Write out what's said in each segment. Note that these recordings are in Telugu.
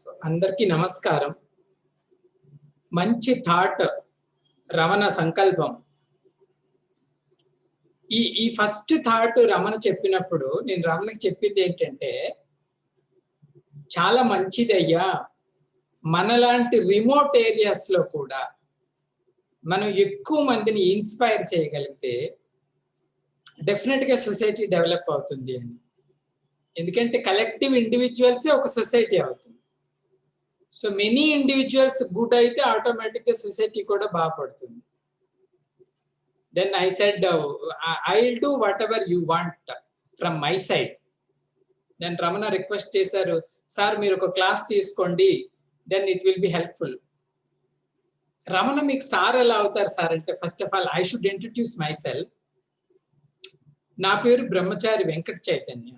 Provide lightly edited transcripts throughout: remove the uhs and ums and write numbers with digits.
అందరికీ నమస్కారం. మంచి థాట్ రమణ సంకల్పం. ఈ ఫస్ట్ థాట్ రమణ చెప్పినప్పుడు నేను రమణకి చెప్పింది ఏంటంటే, చాలా మంచిదయ్యా, మనలాంటి రిమోట్ ఏరియాస్ లో కూడా మనం ఎక్కువ మందిని ఇన్స్పైర్ చేయగలిగితే డెఫినెట్ గా సొసైటీ డెవలప్ అవుతుంది అని. ఎందుకంటే కలెక్టివ్ ఇండివిజువల్సే ఒక సొసైటీ అవుతుంది. సో మెనీ ఇండివిజువల్స్ గుడ్ అయితే ఆటోమేటిక్ గా సొసైటీ కూడా బాగుపడుతుంది. Then I said I will do whatever you want from my side. Then Ramana request చేశారు, సార్ మీరు ఒక క్లాస్ తీసుకోండి, then it will be helpful. Ramana మీకు సార్ ఎలా అవుతారు సార్ అంటే, first of all I should introduce myself. నా పేరు బ్రహ్మచారి వెంకట చైతన్య.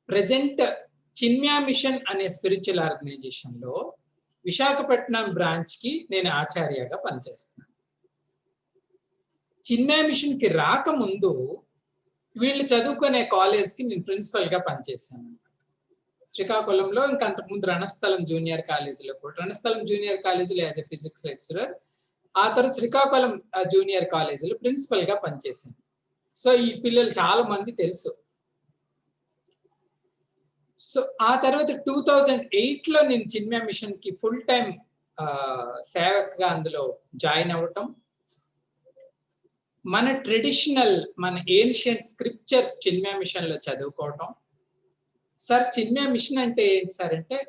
ప్రెజెంట్ చిన్మయ మిషన్ అనే స్పిరిచువల్ ఆర్గనైజేషన్ లో విశాఖపట్నం బ్రాంచ్ కి నేను ఆచార్యగా పనిచేస్తున్నాను. చిన్మయ మిషన్ కి రాకముందు వీళ్ళు చదువుకునే కాలేజ్ కి నేను ప్రిన్సిపల్ గా పనిచేశాను. శ్రీకాకుళంలో, ఇంకా అంతకుముందు రణస్థలం జూనియర్ కాలేజీలో కూడా, రణస్థలం జూనియర్ కాలేజీలో యాజ్ ఎ ఫిజిక్స్ లెక్చరర్, ఆ తర్వాత శ్రీకాకుళం జూనియర్ కాలేజీలో ప్రిన్సిపల్ గా పనిచేశాను. సో ఈ పిల్లలు చాలా మంది తెలుసు. సో ఆ తర్వాత 2008 లో నేను చిన్మయ మిషన్ కి ఫుల్ టైం సేవక్గా అందులో జాయిన్ అవ్వటం, మన ట్రెడిషనల్, మన ఏన్షియంట్ స్క్రిప్చర్స్ చిన్మయ మిషన్ లో చదువుకోవటం. సార్ చిన్మయ మిషన్ అంటే ఏంటి సార్ అంటే,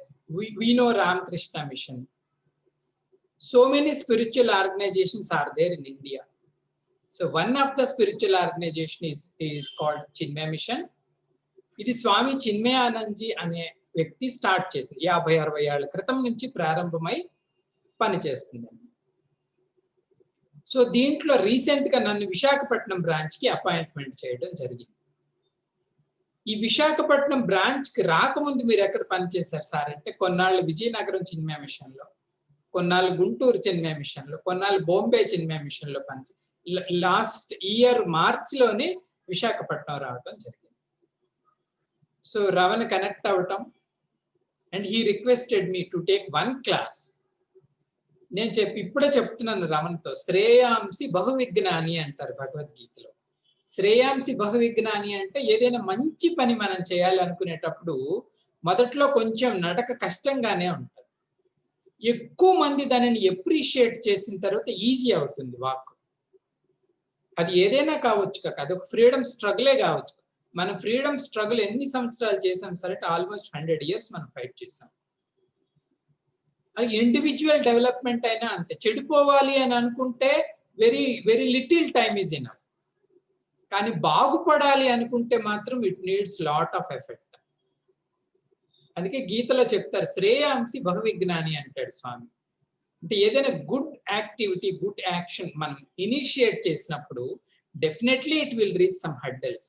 we know Ramakrishna Mission. So many spiritual organizations are there in India. So one of the spiritual organization is called Chinmaya Mission. ఇది స్వామి చిన్మయానందజీ అనే వ్యక్తి స్టార్ట్ చేసింది. 50-60 ఏళ్ల క్రితం నుంచి ప్రారంభమై పనిచేస్తుంది. సో దీంట్లో రీసెంట్ గా నన్ను విశాఖపట్నం బ్రాంచ్ కి అపాయింట్మెంట్ చేయడం జరిగింది. ఈ విశాఖపట్నం బ్రాంచ్ కి రాకముందు మీరు ఎక్కడ పనిచేశారు సార్ అంటే, కొన్నాళ్ళు విజయనగరం చిన్మయ మిషన్ లో, కొన్నాళ్ళు గుంటూరు చిన్మయ మిషన్ లో, కొన్నాళ్ళు బాంబే చిన్మయ మిషన్ లో పనిచేశారు. లాస్ట్ ఇయర్ మార్చ్ లోనే విశాఖపట్నం రావడం జరిగింది. సో రమణ కనెక్ట్ అవ్వటం, and he requested me to take one class. నేను ఇప్పుడే చెప్తున్నాను రమణతో, శ్రేయాంసి బహువిజ్ఞాని అంటారు భగవద్గీతలో. శ్రేయాంసి బహువిజ్ఞాని అంటే ఏదైనా మంచి పని మనం చేయాలనుకునేటప్పుడు మొదట్లో కొంచెం నడక కష్టంగానే ఉంటుంది. ఎక్కువ మంది దానిని ఎప్రిషియేట్ చేసిన తర్వాత ఈజీ అవుతుంది వాక్. అది ఏదైనా కావచ్చు కాక, అది ఒక ఫ్రీడమ్ స్ట్రగులే కావచ్చు. మనం ఫ్రీడమ్ స్ట్రగుల్ ఎన్ని సంవత్సరాలు చేసాం సరే, ఆల్మోస్ట్ 100 years మనం ఫైట్ చేసాం. అది ఇండివిజువల్ డెవలప్మెంట్ అయినా అంతే. చెడిపోవాలి అని అనుకుంటే very very little time is enough. కానీ బాగుపడాలి అనుకుంటే మాత్రం it needs lot of effect. అందుకే గీతలో చెప్తారు, శ్రేయాంసి బహువిజ్ఞాని అంటాడు స్వామి. అంటే ఏదైనా గుడ్ యాక్టివిటీ, గుడ్ యాక్షన్ మనం ఇనిషియేట్ చేసినప్పుడు definitely it will reach some hurdles.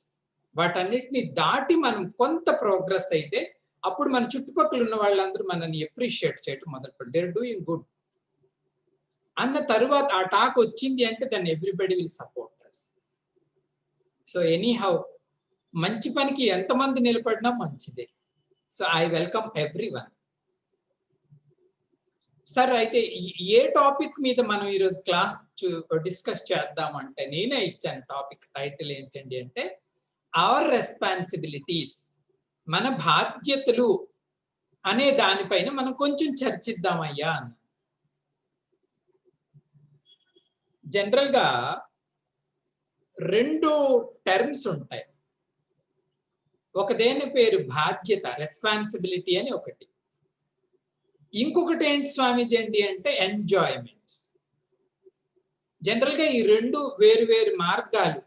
వాటన్నిటిని దాటి మనం కొంత ప్రోగ్రెస్ అయితే అప్పుడు మన చుట్టుపక్కల ఉన్న వాళ్ళందరూ మనల్ని ఎప్రిషియేట్ చేయటం మొదలుపెట్టారు. దే ఆర్ డూయింగ్ గుడ్ అన్న తరువాత ఆ టాక్ వచ్చింది అంటే దాన్ని everybody will support us. So any how, మంచి పనికి ఎంతమంది నిలబడినా మంచిదే. So I welcome everyone. Sir అయితే ఏ టాపిక్ మీద మనం ఈరోజు క్లాస్ డిస్కస్ చేద్దామంటే, నేనే ఇచ్చాను టాపిక్ టైటిల్ ఏంటండి అంటే, అవర్ రెస్పాన్సిబిలిటీస్, మన బాధ్యతలు అనే దానిపైన మనం కొంచెం చర్చిద్దామయ్యా అన్న. జనరల్ గా 2 టర్మ్స్ ఉంటాయి. ఒకదేని పేరు బాధ్యత, రెస్పాన్సిబిలిటీ అని ఒకటి. ఇంకొకటి ఏంటి స్వామీజీ ఏంటి అంటే ఎంజాయ్మెంట్స్. జనరల్ గా ఈ 2 వేరు వేరు మార్గాలు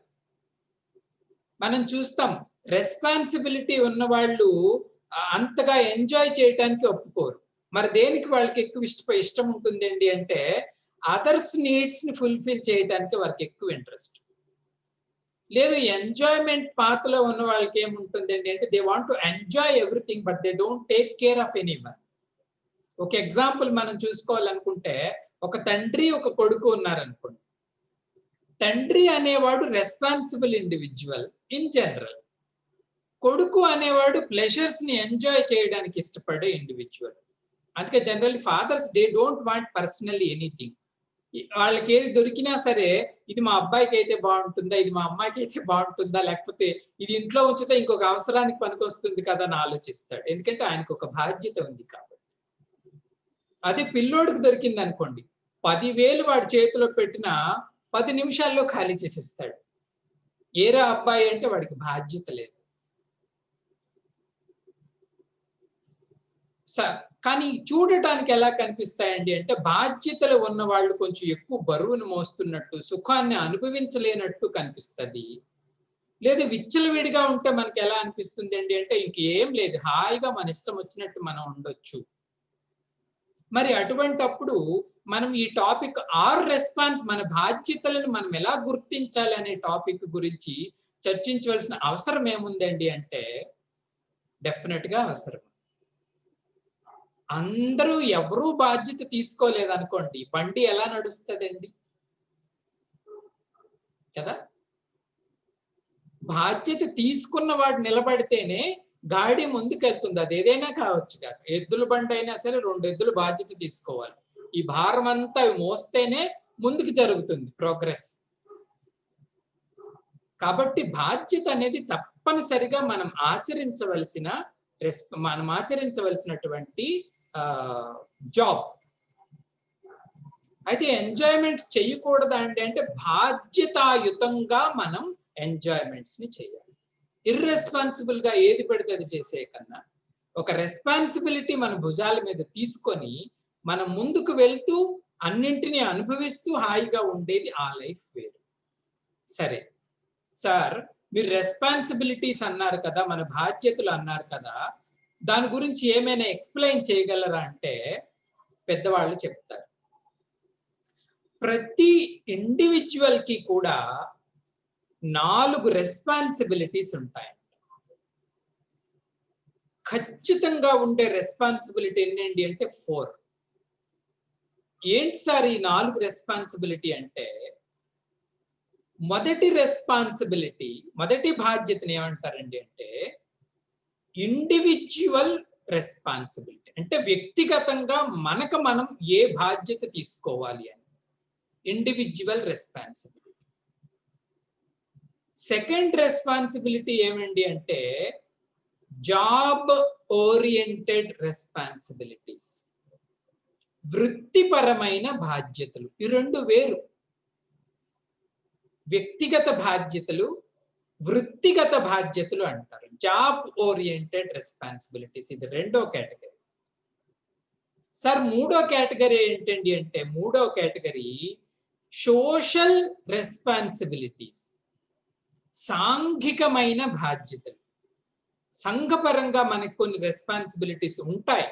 మనం చూస్తాం. రెస్పాన్సిబిలిటీ ఉన్న వాళ్ళు అంతగా ఎంజాయ్ చేయటానికి ఒప్పుకోరు. మరి దేనికి వాళ్ళకి ఎక్కువ ఇష్టం ఉంటుందండి అంటే, అదర్స్ నీడ్స్ ని ఫుల్ఫిల్ చేయడానికి వారికి ఎక్కువ ఇంట్రెస్ట్. లేదు, ఎంజాయ్మెంట్ పాత్ లో ఉన్న వాళ్ళకి ఏముంటుందండి అంటే, they want to enjoy everything but they don't take care of anyone. ఒక ఎగ్జాంపుల్ మనం చూసుకోవాలనుకుంటే, ఒక తండ్రి ఒక కొడుకు ఉన్నారనుకోండి. తండ్రి అనేవాడు రెస్పాన్సిబుల్ ఇండివిజువల్ ఇన్ జనరల్. కొడుకు అనేవాడు ప్లెజర్స్ ని ఎంజాయ్ చేయడానికి ఇష్టపడే ఇండివిజువల్. అందుకే generally fathers they don't want personally anything. వాళ్ళకి ఏది దొరికినా సరే ఇది మా అబ్బాయికి అయితే బాగుంటుందా, ఇది మా అమ్మాయికి అయితే బాగుంటుందా, లేకపోతే ఇది ఇంట్లో ఉంచితే ఇంకొక అవసరానికి పనికొస్తుంది కదా అని ఆలోచిస్తాడు. ఎందుకంటే ఆయనకు ఒక బాధ్యత ఉంది కాబట్టి. అదే పిల్లోడికి దొరికింది అనుకోండి, 10,000 వాడి చేతిలో పెట్టినా 10 నిమిషాల్లో ఖాళీ చేసేస్తాడు. ఏరా అబ్బాయి అంటే వాడికి బాధ్యత లేదు. కానీ చూడటానికి ఎలా కనిపిస్తాయండి అంటే, బాధ్యతలు ఉన్న వాళ్ళు కొంచెం ఎక్కువ బరువును మోస్తున్నట్టు, సుఖాన్ని అనుభవించలేనట్టు కనిపిస్తది. లేదా విచ్చలవిడిగా ఉంటే మనకి ఎలా అనిపిస్తుంది అండి అంటే, ఇంకేం లేదు, హాయిగా మన ఇష్టం వచ్చినట్టు మనం ఉండొచ్చు. మరి అటువంటప్పుడు మనం ఈ టాపిక్ రెస్పాన్స్, మన బాధ్యతలను మనం ఎలా గుర్తించాలి అనే టాపిక్ గురించి చర్చించవలసిన అవసరం ఏముందండి అంటే, డెఫినెట్‌గా అవసరం. అందరూ ఎవరూ బాధ్యత తీసుకోలేదనుకోండి, బండి ఎలా నడుస్తదండి? కదా! బాధ్యత తీసుకున్న వాడు నిలబడితేనే గాడి ముందుకెళ్తుంది. అదేదైనా కావచ్చు గాక. ఎద్దుల బండైనా సరే 2 ఎద్దులు బాధ్యత తీసుకోవాలి. ఈ భారం అంతా మోస్తేనే ముందుకు జరుగుతుంది ప్రోగ్రెస్. కాబట్టి బాధ్యత అనేది తప్పనిసరిగా మనం ఆచరించవలసినటువంటి జాబ్. అయితే ఎంజాయ్మెంట్స్ చేయకూడదా అంటే బాధ్యతాయుతంగా మనం ఎంజాయ్మెంట్స్ ని చేయాలి. ఇర్రెస్పాన్సిబుల్ గా ఏది పడితే అది చేసే కన్నా ఒక రెస్పాన్సిబిలిటీ మన భుజాల మీద తీసుకొని మనం ముందుకు వెళ్తూ అన్నింటినీ అనుభవిస్తూ హాయిగా ఉండేది ఆ లైఫ్ వేరు. సరే సార్, మీరు రెస్పాన్సిబిలిటీస్ అన్నారు కదా, మన బాధ్యతలు అన్నారు కదా, దాని గురించి ఏమైనా ఎక్స్‌ప్లెయిన్ చేయగలరా అంటే పెద్దవాళ్ళు చెప్తారు. ప్రతి ఇండివిడ్యువల్ కి కూడా 4 రెస్పాన్సిబిలిటీస్ ఉంటాయి. ఖచ్చితంగా ఉండే రెస్పాన్సిబిలిటీ ఎన్నండి అంటే 4. ఏంటి సార్ ఈ 4 రెస్పాన్సిబిలిటీ అంటే, మొదటి బాధ్యతని ఏమంటారండి అంటే ఇండివిడ్యువల్ రెస్పాన్సిబిలిటీ. అంటే వ్యక్తిగతంగా మనం ఏ బాధ్యత తీసుకోవాలి అని. Individual responsibility. సెకండ్ రెస్పాన్సిబిలిటీ ఏమండి అంటే జాబ్ ఓరియంటెడ్ రెస్పాన్సిబిలిటీస్. వృత్తిపరమైన బాధ్యతలు. ఈ 2 వేరు. వ్యక్తిగత బాధ్యతలు, వృత్తిగత బాధ్యతలు అంటారు. జాబ్ ఓరియంటెడ్ రెస్పాన్సిబిలిటీస్ ఇది రెండో కేటగిరీ. సార్ మూడో కేటగిరీ ఏంటండి అంటే మూడో కేటగిరీ సోషల్ రెస్పాన్సిబిలిటీస్. సాంఘికమైన బాధ్యతలు. సంఘపరంగా మనకు కొన్ని రెస్పాన్సిబిలిటీస్ ఉంటాయి.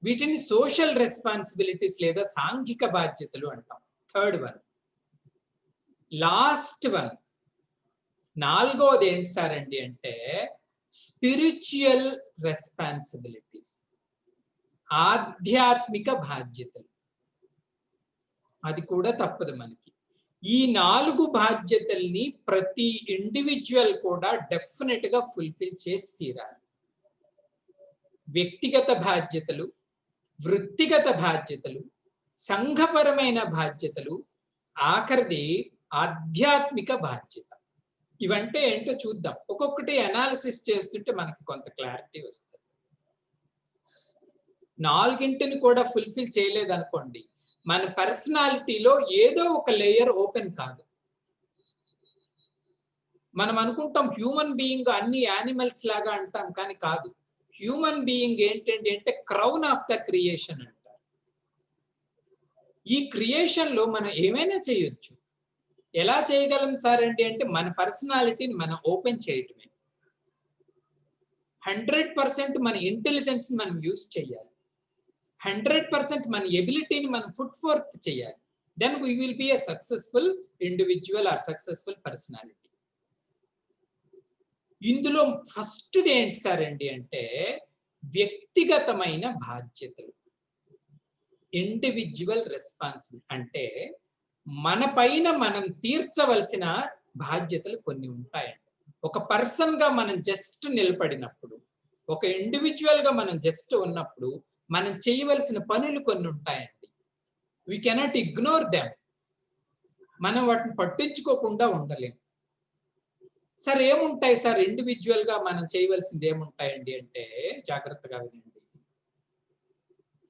వీటిని సోషల్ రెస్పాన్సిబిలిటీస్ లేదా సాంఘిక బాధ్యతలు అంటాం. Third one. లాస్ట్ వన్, నాలుగోది ఏంటి సార్ అండి అంటే స్పిరిచువల్ రెస్పాన్సిబిలిటీస్. ఆధ్యాత్మిక బాధ్యతలు. అది కూడా తప్పదు మనకి. ఈ 4 బాధ్యతల్ని ప్రతి ఇండివిడ్యువల్ కూడా డెఫినెట్ గా ఫుల్ఫిల్ చేసి తీరాలి. వ్యక్తిగత బాధ్యతలు, వృత్తిగత బాధ్యతలు, సంఘపరమైన బాధ్యతలు, ఆఖరిది ఆధ్యాత్మిక బాధ్యత. ఇవంటే ఏంటో చూద్దాం. ఒక్కొక్కటి అనాలిసిస్ చేస్తుంటే మనకి కొంత క్లారిటీ వస్తుంది. 4ని కూడా ఫుల్ఫిల్ చేయలేదనుకోండి, మన పర్సనాలిటీలో ఏదో ఒక లేయర్ ఓపెన్ కాదు. మనం అనుకుంటాం హ్యూమన్ బీయింగ్ అన్ని యానిమల్స్ లాగా అంటాం, కానీ కాదు. హ్యూమన్ బీయింగ్ ఏంటంటే అంటే క్రౌన్ ఆఫ్ ద క్రియేషన్ అంటారు. ఈ క్రియేషన్ లో మనం ఏమైనా చేయొచ్చు. ఎలా చేయగలం సార్ అంటే మన పర్సనాలిటీని మనం ఓపెన్ చేయటమే. 100% మన ఇంటెలిజెన్స్ మనం యూజ్ చేయాలి. 100% మన ఎబిలిటీని మనం పుట్ ఫోర్త్ చేయాలి. Then we will be a successful individual or successful personality. ఇందులో ఫస్ట్ది ఏంటి సార్ అంటే వ్యక్తిగతమైన బాధ్యతలు. ఇండివిడ్యువల్ రెస్పాన్సిబిలిటీ అంటే మన పైన మనం తీర్చవలసిన బాధ్యతలు కొన్ని ఉంటాయండి. ఒక పర్సన్ గా మనం జస్ట్ నిలబడినప్పుడు, ఒక ఇండివిజువల్ గా మనం జస్ట్ ఉన్నప్పుడు మనం చేయవలసిన పనులు కొన్ని ఉంటాయండి. We cannot ignore them. మనం వాటిని పట్టించుకోకుండా ఉండలేం. సార్ ఏముంటాయి సార్ ఇండివిజువల్ గా మనం చేయవలసింది ఏముంటాయండి అంటే, జాగ్రత్తగా వినండి.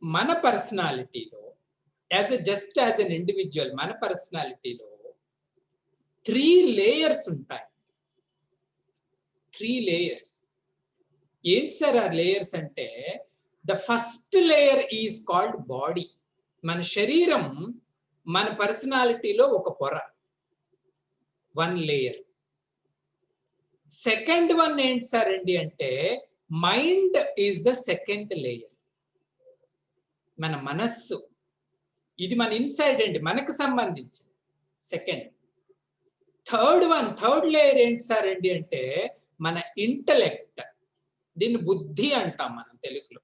మన పర్సనాలిటీలో జస్ట్ యాజ్ అన్ ఇండివిజువల్ మన పర్సనాలిటీలో 3 లేయర్స్ ఉంటాయి. 3 లేయర్స్. ఏంటి సార్ ఆ లేయర్స్ అంటే, the first layer is called body. మన శరీరం మన పర్సనాలిటీలో ఒక పొర, 1 లేయర్. సెకండ్ వన్ ఏంటి సార్ అండి అంటే, mind is the second layer. మన మనస్సు, ఇది మన ఇన్సైడ్ అండి, మనకు సంబంధించి సెకండ్. థర్డ్ లేయర్ ఏంటి సార్ అండి అంటే, మన ఇంటలెక్ట్, దీన్ని బుద్ధి అంటాం మనం తెలుగులో.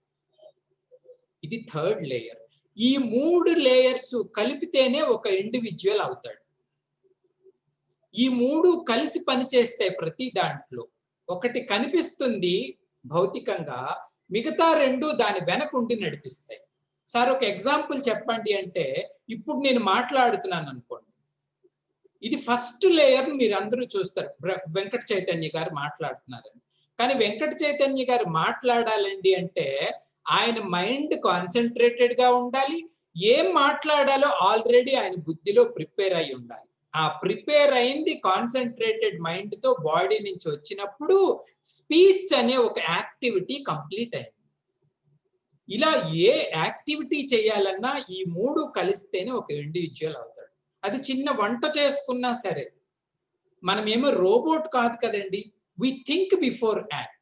ఇది థర్డ్ లేయర్. ఈ 3 లేయర్స్ కలిపితేనే ఒక ఇండివిజువల్ అవుతాడు. ఈ 3 కలిసి పనిచేస్తే ప్రతి దాంట్లో ఒకటి కనిపిస్తుంది భౌతికంగా, మిగతా 2 దాని వెనకుండి నడిపిస్తాయి. సార్ ఒక ఎగ్జాంపుల్ చెప్పండి అంటే, ఇప్పుడు నేను మాట్లాడుతున్నాను అనుకోండి, ఇది ఫస్ట్ లేయర్ మీరు అందరూ చూస్తారు. వెంకట చైతన్య గారు మాట్లాడుతున్నారని. కానీ వెంకట చైతన్య గారు మాట్లాడాలండి అంటే ఆయన మైండ్ కాన్సన్ట్రేటెడ్ గా ఉండాలి. ఏం మాట్లాడాలో ఆల్రెడీ ఆయన బుద్ధిలో ప్రిపేర్ అయి ఉండాలి. ఆ ప్రిపేర్ అయింది కాన్సన్ట్రేటెడ్ మైండ్ తో బాడీ నుంచి వచ్చినప్పుడు స్పీచ్ అనే ఒక యాక్టివిటీ కంప్లీట్ అయింది. ఇలా ఏ యాక్టివిటీ చేయాలన్నా ఈ 3 కలిస్తేనే ఒక ఇండివిజువల్ అవుతాడు. అది చిన్న వంట చేసుకున్నా సరే, మనమేమో రోబోట్ కాదు కదండి. We think before act.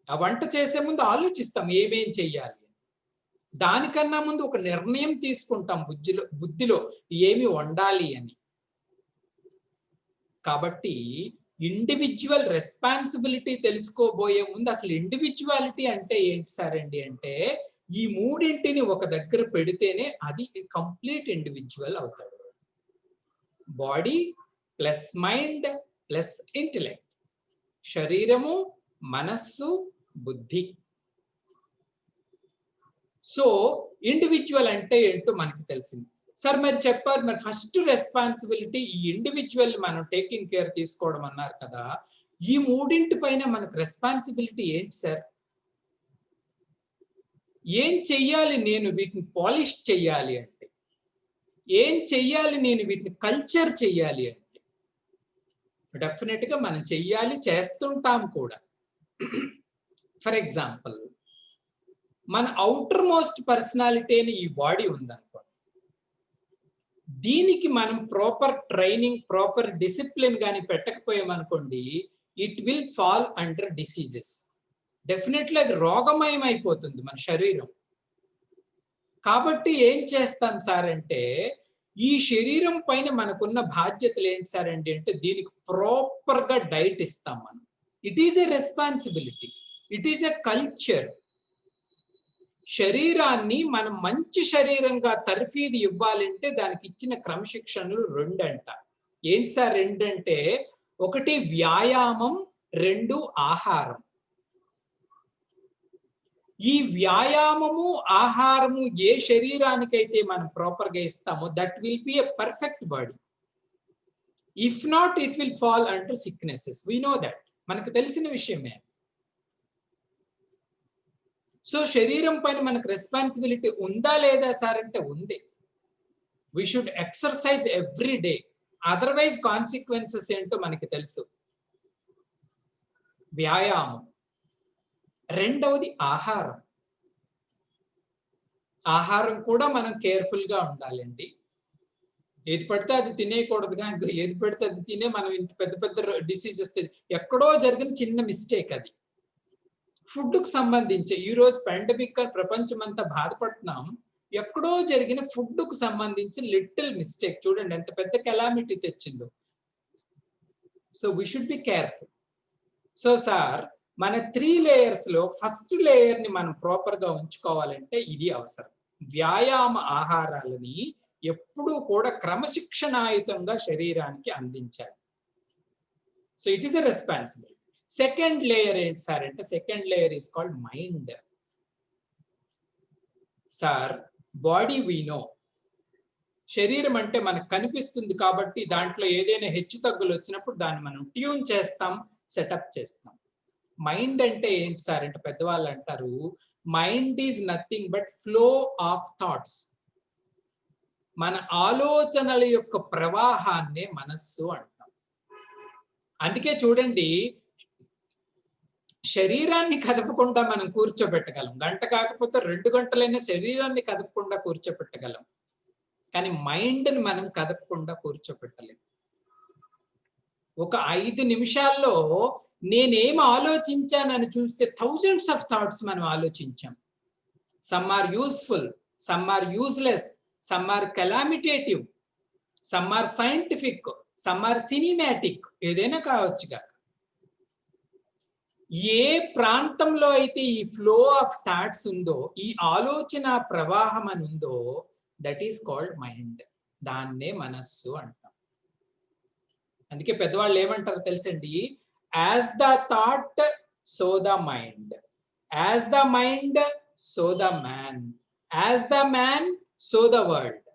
ఆ వంట చేసే ముందు ఆలోచిస్తాం ఏమేం చెయ్యాలి. దానికన్నా ముందు ఒక నిర్ణయం తీసుకుంటాం బుద్ధిలో ఏమి వండాలి అని. కాబట్టి ఇండివిజువల్ రెస్పాన్సిబిలిటీ తెలుసుకోబోయే ముందు అసలు ఇండివిజువాలిటీ అంటే ఏంటి సార్ అండి అంటే, ఈ 3ంటిని ఒక దగ్గర పెడితేనే అది కంప్లీట్ ఇండివిజువల్ అవుతాడు. Body plus mind plus intellect. శరీరము, మనస్సు, బుద్ధి. సో ఇండివిజువల్ అంటే ఏంటో మనకి తెలిసింది. సార్ మరి చెప్పారు, మరి ఫస్ట్ రెస్పాన్సిబిలిటీ ఈ ఇండివిజువల్ మనం టేకింగ్ కేర్ తీసుకోవడం అన్నారు కదా, ఈ 3ంటి పైన మనకు రెస్పాన్సిబిలిటీ ఏంటి సార్? ఏం చెయ్యాలి నేను వీటిని పాలిష్ చెయ్యాలి అంటే, ఏం చెయ్యాలి నేను వీటిని కల్చర్ చెయ్యాలి అంటే, డెఫినెట్ గా మనం చెయ్యాలి, చేస్తుంటాం కూడా. ఫర్ ఎగ్జాంపుల్, మన అవుటర్ మోస్ట్ పర్సనాలిటీ అని ఈ బాడీ ఉందనుకోండి, దీనికి మనం ప్రాపర్ ట్రైనింగ్, ప్రాపర్ డిసిప్లిన్ కానీ పెట్టకపోయామనుకోండి, it will fall under diseases. Definitely అది రోగమయం అయిపోతుంది మన శరీరం. కాబట్టి ఏం చేస్తాం సార్ అంటే, ఈ శరీరం పైన మనకున్న బాధ్యతలు ఏంటి సార్ అంటే, దీనికి ప్రాపర్ గా డైట్ ఇస్తాం మనం. It is a responsibility, it is a culture. శరీరాన్ని మనం మంచి శరీరంగా తర్ఫీదు ఇవ్వాలంటే దానికి ఇచ్చిన క్రమశిక్షణలు 2 అంట. ఏంటి సార్ 2 అంటే, 1 వ్యాయామం, 2 ఆహారం. ఈ వ్యాయామము, ఆహారము ఏ శరీరానికైతే మనం ప్రాపర్ గా ఇస్తామో that will be a perfect body. If not it will fall under sicknesses. We know that. మనకు తెలిసిన విషయమే. సో శరీరం పైన మనకు రెస్పాన్సిబిలిటీ ఉందా లేదా సార్ అంటే ఉంది. We should exercise every day, otherwise consequences ఏంటో మనకి తెలుసు. వ్యాయామం. రెండవది ఆహారం. ఆహారం కూడా మనం కేర్ఫుల్ గా ఉండాలండి. ఏది పడితే అది తినేయకూడదుగా, ఏది పెడితే అది తినే మనం ఇంత పెద్ద పెద్ద డిసీజెస్. ఎక్కడో జరిగిన చిన్న మిస్టేక్ అది. ఫుడ్కు సంబంధించి ఈ రోజు పాండమిక్ ప్రపంచం అంతా బాధపడుతున్నాం. ఎక్కడో జరిగిన ఫుడ్కు సంబంధించి లిటిల్ మిస్టేక్ చూడండి ఎంత పెద్ద కెలామిటీ తెచ్చిందో. So we should be careful. So sir, మన 3 లేయర్స్ లో ఫస్ట్ లేయర్ ని మనం ప్రాపర్ గా ఉంచుకోవాలంటే ఇది అవసరం. వ్యాయామ ఆహారాలని ఎప్పుడూ కూడా క్రమశిక్షణాయుతంగా శరీరానికి అందించాలి. So it is a responsibility. Second layer ఏంటి సార్ అంటే second layer is called mind. Sir body we know, శరీరం అంటే మనకు కనిపిస్తుంది కాబట్టి దాంట్లో ఏదైనా హెచ్చు తగ్గులు వచ్చినప్పుడు దాన్ని మనం ట్యూన్ చేస్తాం, సెటప్ చేస్తాం. మైండ్ అంటే ఏంటి సార్ అంటే పెద్దవాళ్ళు అంటారు mind is nothing but flow of thoughts. మన ఆలోచనల యొక్క ప్రవాహాన్నే మనస్సు అంటాం. అందుకే చూడండి, శరీరాన్ని కదపకుండా మనం కూర్చోబెట్టగలం, గంట కాకపోతే 2 గంటలైనా శరీరాన్ని కదపకుండా కూర్చోబెట్టగలం, కానీ మైండ్ని మనం కదపకుండా కూర్చోబెట్టలేం. ఒక 5 నిమిషాల్లో నేనేం ఆలోచించానని చూస్తే థౌజండ్స్ ఆఫ్ థాట్స్ మనం ఆలోచించాం. Some are useful, some are useless, some are calamitative, some are scientific, some are cinematic, ఏదైనా కావచ్చుగా. ఏ ప్రాంతంలో అయితే ఈ ఫ్లో ఆఫ్ థాట్స్ ఉందో, ఈ ఆలోచన ప్రవాహం అని ఉందో, దట్ ఈస్ కాల్డ్ మైండ్. దాన్నే మనస్సు అంటాం. అందుకే పెద్దవాళ్ళు ఏమంటారు తెలుసండి, as the thought so the mind, as the mind so the man, as the man so the world.